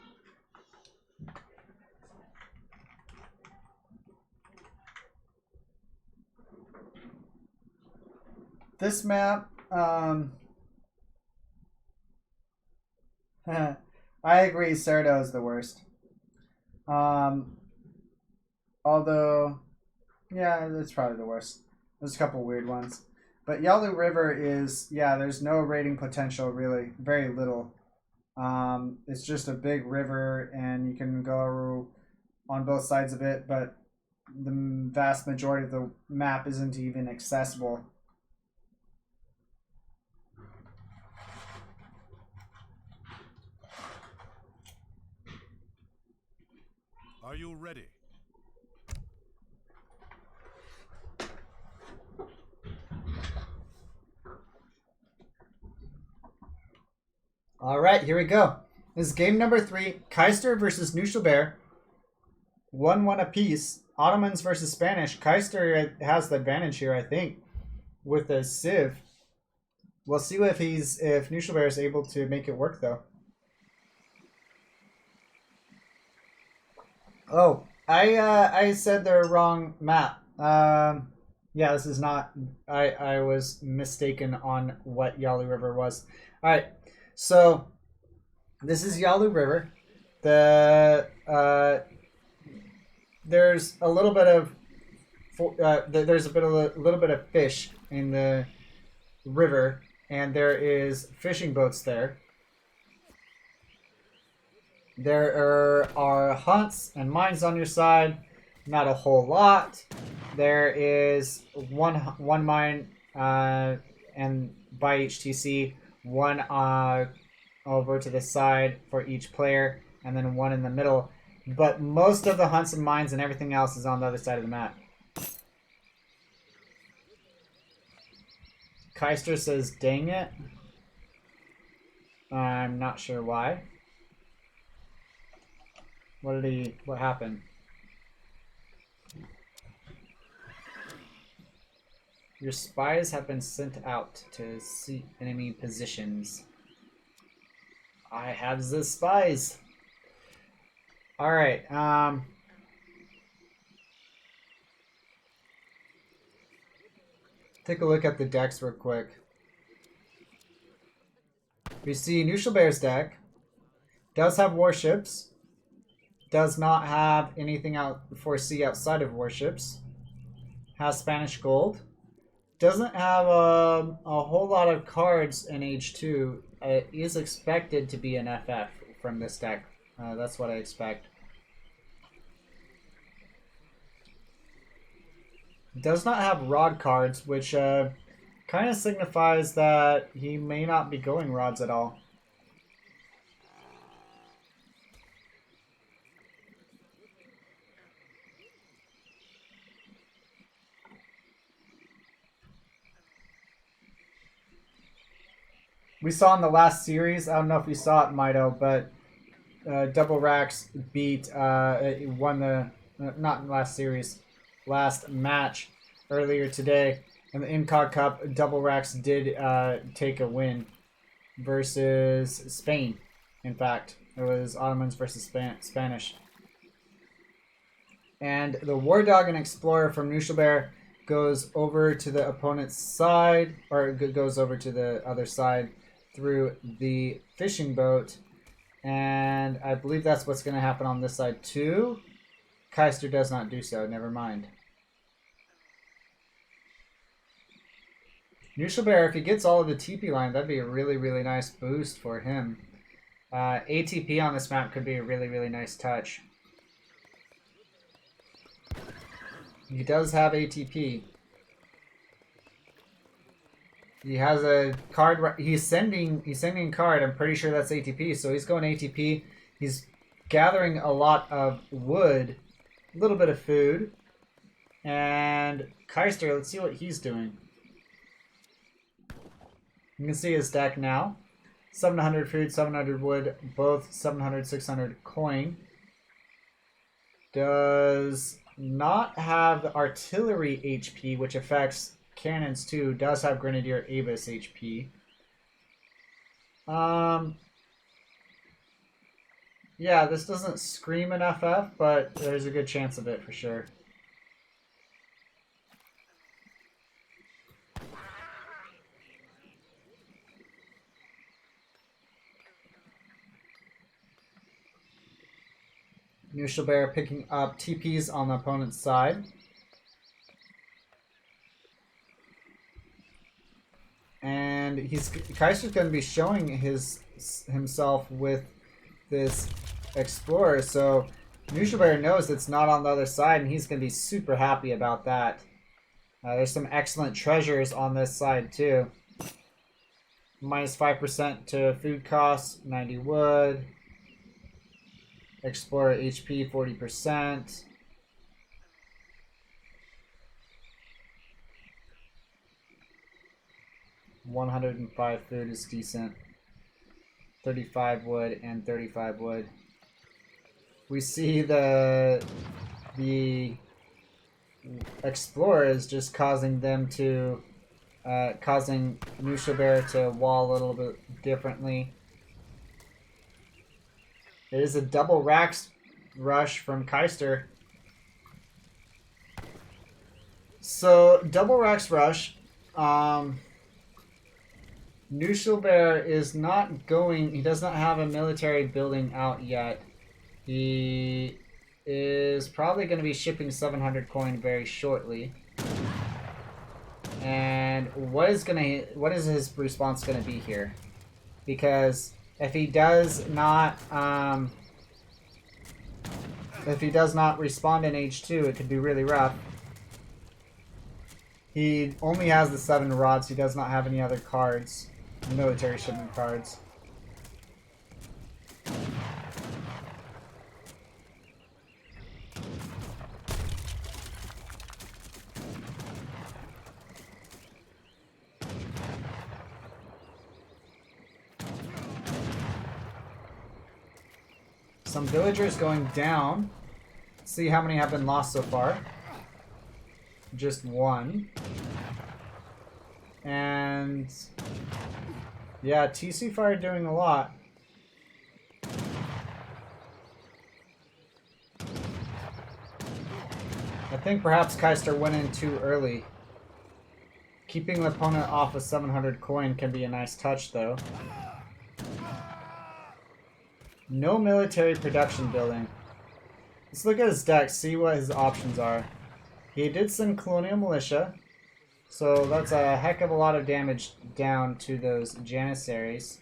This map, I agree, Cerdo is the worst. Although, yeah, it's probably the worst. There's a couple weird ones. But Yalu River is, yeah, there's no raiding potential really, very little. It's just a big river and you can go on both sides of it, but the vast majority of the map isn't even accessible. Are you ready? All right, here we go. This is game number 3. Kaister versus Knuschelbär. 1-1 apiece. Ottomans versus Spanish. Kaister has the advantage here, I think, with a Civ. We'll see if Knuschelbär is able to make it work, though. Oh, I said the wrong map. Yeah, this is not. I was mistaken on what Yalu River was. All right. So, this is Yalu River. There's a little bit of there's a little bit of fish in the river, and there is fishing boats there. There are hunts and mines on your side. Not a whole lot. There is one mine and by HTC. One over to the side for each player, and then one in the middle. But most of the hunts and mines and everything else is on the other side of the map. Kaister says, dang it. I'm not sure why. What happened? Your spies have been sent out to see enemy positions. I have the spies. Alright, take a look at the decks real quick. We see Knuschelbär's deck. Does have warships. Does not have anything out for sea outside of warships. Has Spanish gold. Doesn't have a whole lot of cards in Age 2. It is expected to be an FF from this deck. That's what I expect. Does not have rod cards, which kind of signifies that he may not be going rods at all. We saw in the last series, I don't know if you saw it, Mito, but Double Racks won the, not in the last series, last match earlier today. In the INCOG Cup, Double Racks did take a win versus Spain. In fact, it was Ottomans versus Spanish. And the War Dog and Explorer from Knuschelbär goes over to the opponent's side, or goes over to the other side through the fishing boat. And I believe that's what's going to happen on this side too. Kaister does not do so, never mind. Knuschelbär, if he gets all of the TP line, that'd be a really, really nice boost for him. ATP on this map could be a really, really nice touch. He does have ATP. He has a card. He's sending a card. I'm pretty sure that's ATP. So he's going ATP. He's gathering a lot of wood, a little bit of food, and Kaister. Let's see what he's doing. You can see his deck now. 700 food, 700 wood, both 700, 600 coin. Does not have the artillery HP, which affects cannons too. Does have Grenadier Avis HP. Yeah, this doesn't scream an FF, but there's a good chance of it for sure. Knuschelbär picking up TPs on the opponent's side. And Kaiser's going to be showing himself with this Explorer, so Knuschelbär knows it's not on the other side, and he's going to be super happy about that. There's some excellent treasures on this side too. Minus 5% to food costs, 90 wood. Explorer HP 40%. $105 food is decent. 35 wood and 35 wood. We see the Explorer is just causing them to causing Knuschelbär to wall a little bit differently. It is a double racks rush from Kaister. So double racks rush. Knuschelbär is not going. He does not have a military building out yet. He is probably going to be shipping 700 coin very shortly. And what is his response going to be here? Because if he does not respond in H2, it could be really rough. He only has the 7 rods. He does not have any other cards, military shipment cards. some villagers going down. See how many have been lost so far. Just one. And yeah, TC Fire doing a lot. I think perhaps Kaister went in too early. Keeping the opponent off a 700 coin can be a nice touch, though. No military production building. Let's look at his deck, see what his options are. He did send Colonial Militia, so that's a heck of a lot of damage down to those Janissaries.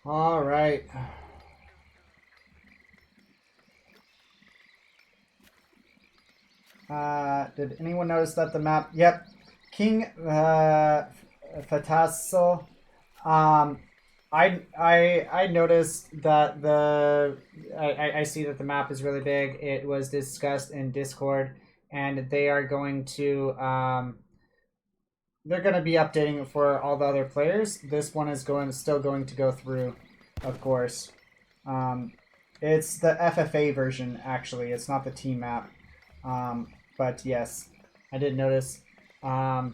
All right. Did anyone notice that the map? Yep. King Fatasso. I noticed that I see that the map is really big. It was discussed in Discord, and they are going to they're going to be updating it for all the other players. This one is still going to go through, of course. It's the FFA version, actually. It's not the team map. But yes, I did notice. I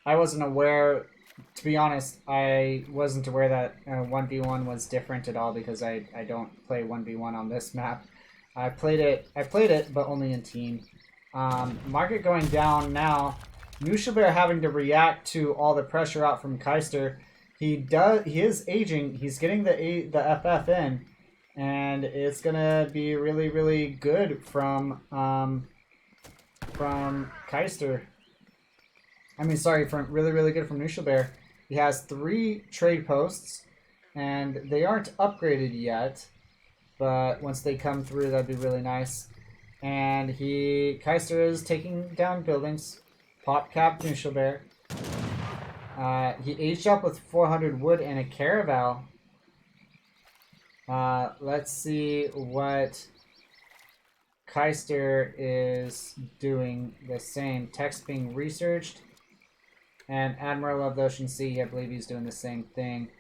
wasn't aware, to be honest, I wasn't aware that 1v1 was different at all because I don't play 1v1 on this map. I played it, but only in team. Market going down now. Knuschelbär having to react to all the pressure out from Kaister. He is aging. He's getting the FF in, and it's gonna be really, really good from Kaister. I mean, sorry, from really, really good from Knuschelbär. He has 3 trade posts, and they aren't upgraded yet. But once they come through, that'd be really nice. And Kaister is taking down buildings. Pop cap Knuschelbär. He aged up with 400 wood and a caravel. Let's see what Kaister is doing the same. Text being researched. And Admiral of the Ocean Sea, I believe he's doing the same thing.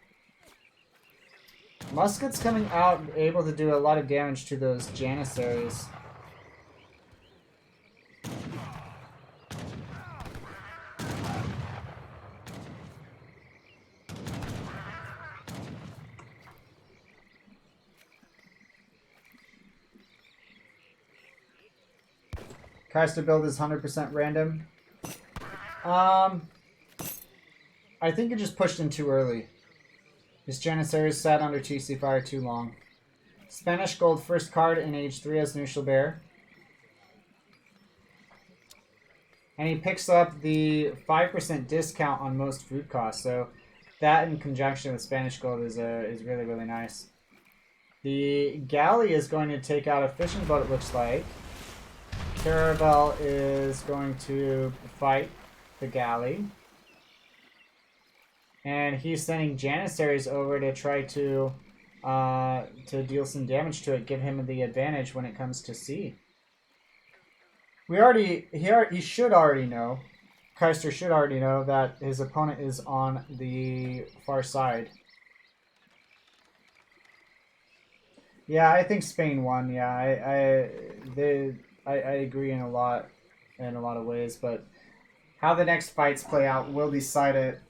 Muskets coming out, able to do a lot of damage to those Janissaries. Kaister build is 100% random. I think it just pushed in too early. His Janissaries sat under TC fire too long. Spanish gold first card in age 3 as Knuschelbär. And he picks up the 5% discount on most food costs. So that in conjunction with Spanish gold is really, really nice. The galley is going to take out a fishing boat, it looks like. Caravel is going to fight the galley. And he's sending Janissaries over to try to deal some damage to it, give him the advantage when it comes to sea. He should already know. Kaister should already know that his opponent is on the far side. Yeah, I think Spain won. Yeah, I agree in a lot of ways, but how the next fights play out will decide it.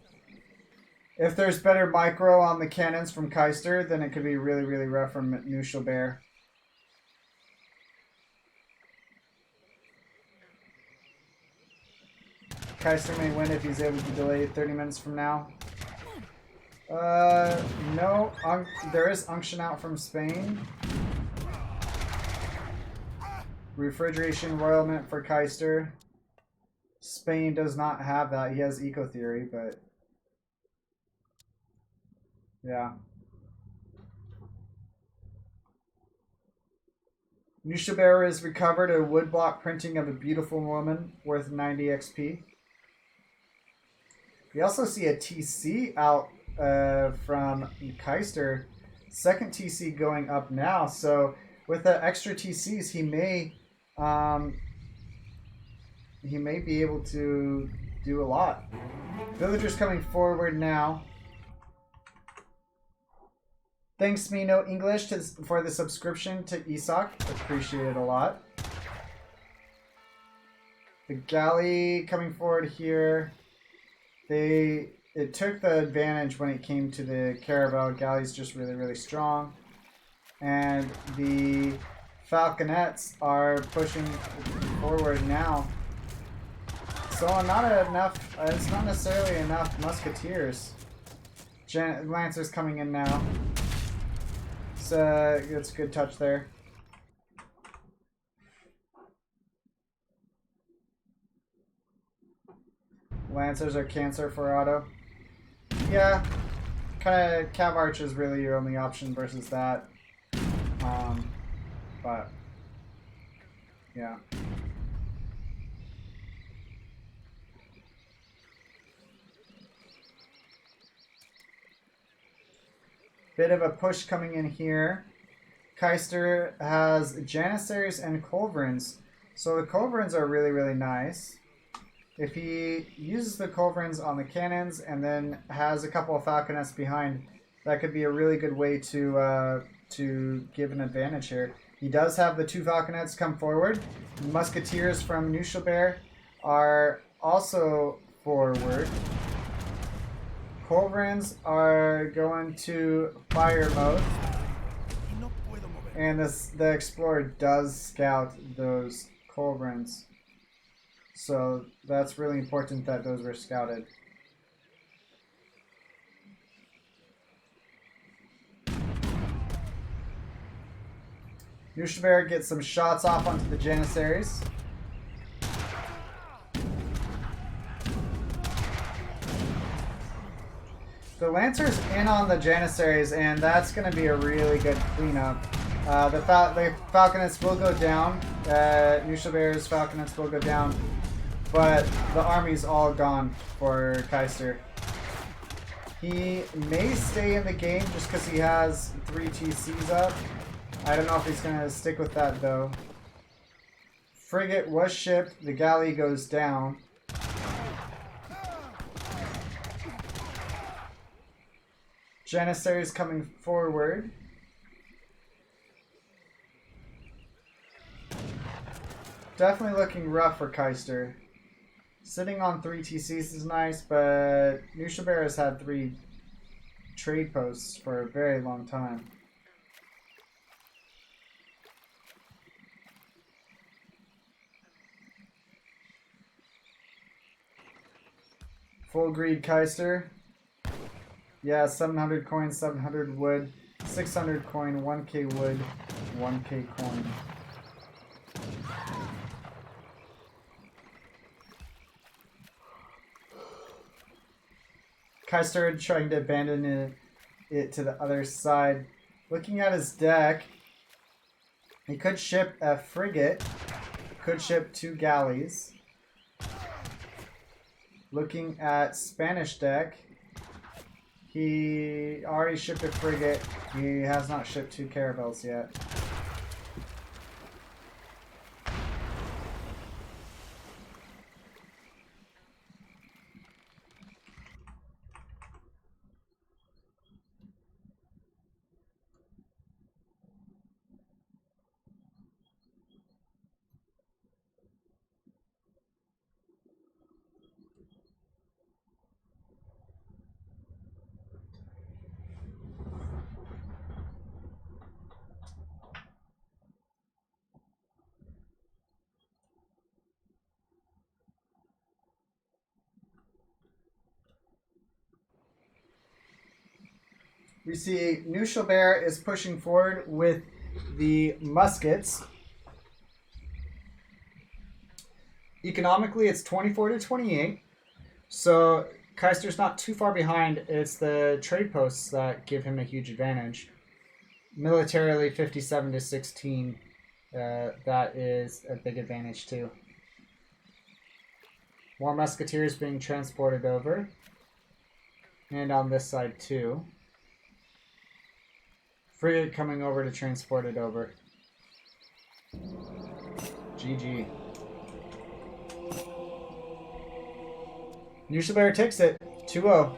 If there's better micro on the cannons from Kaister, then it could be really, really rough from Knuschelbär. Kaister may win if he's able to delay it 30 minutes from now. No. There is unction out from Spain. Refrigeration Royal Mint for Kaister. Spain does not have that. He has Eco Theory, but... yeah. Knuschelbär has recovered a woodblock printing of a beautiful woman worth 90 XP. We also see a TC out from Kaister. Second TC going up now. So with the extra TCs, he may be able to do a lot. Villagers coming forward now. Thanks, Me No English, for the subscription to ESOC. Appreciate it a lot. The galley coming forward here. It took the advantage when it came to the caravel. Galley's just really, really strong. And the falconets are pushing forward now. So not enough, it's not necessarily enough musketeers. Lancers coming in now. So it's a good touch there. Lancers are cancer for auto. Yeah, kind of Cav Arch is really your only option versus that. But yeah. Bit of a push coming in here. Kaister has Janissaries and Culverins. So the Culverins are really, really nice. If he uses the Culverins on the cannons and then has a couple of Falconets behind, that could be a really good way to give an advantage here. He does have the 2 Falconets come forward. Musketeers from Knuschelbär are also forward. Culverins are going to fire mode. And the Explorer does scout those Culverins. So that's really important that those were scouted. Knuschelbär gets some shots off onto the Janissaries. The Lancer's in on the Janissaries, and that's going to be a really good cleanup. The Falconets will go down. Knuschelbär's Falconets will go down. But the army's all gone for Kaister. He may stay in the game just because he has 3 TCs up. I don't know if he's going to stick with that, though. Frigate was shipped. The galley goes down. Janissaries coming forward. Definitely looking rough for Kaister. Sitting on 3 TCs is nice, but Knuschelbär has had 3 trade posts for a very long time. Full greed Kaister. Yeah, 700 coins, 700 wood, 600 coin, 1k wood, 1k coin. Kaister trying to abandon it to the other side. Looking at his deck, he could ship a frigate, could ship 2 galleys. Looking at Spanish deck, he already shipped a frigate. He has not shipped 2 caravels yet. We see Knuschelbär is pushing forward with the muskets. Economically, it's 24 to 28. So Kaister's not too far behind. It's the trade posts that give him a huge advantage. Militarily, 57 to 16. That is a big advantage too. More musketeers being transported over. And on this side too. Frigate coming over to transport it over. GG. Knuschelbär takes it. 2-0.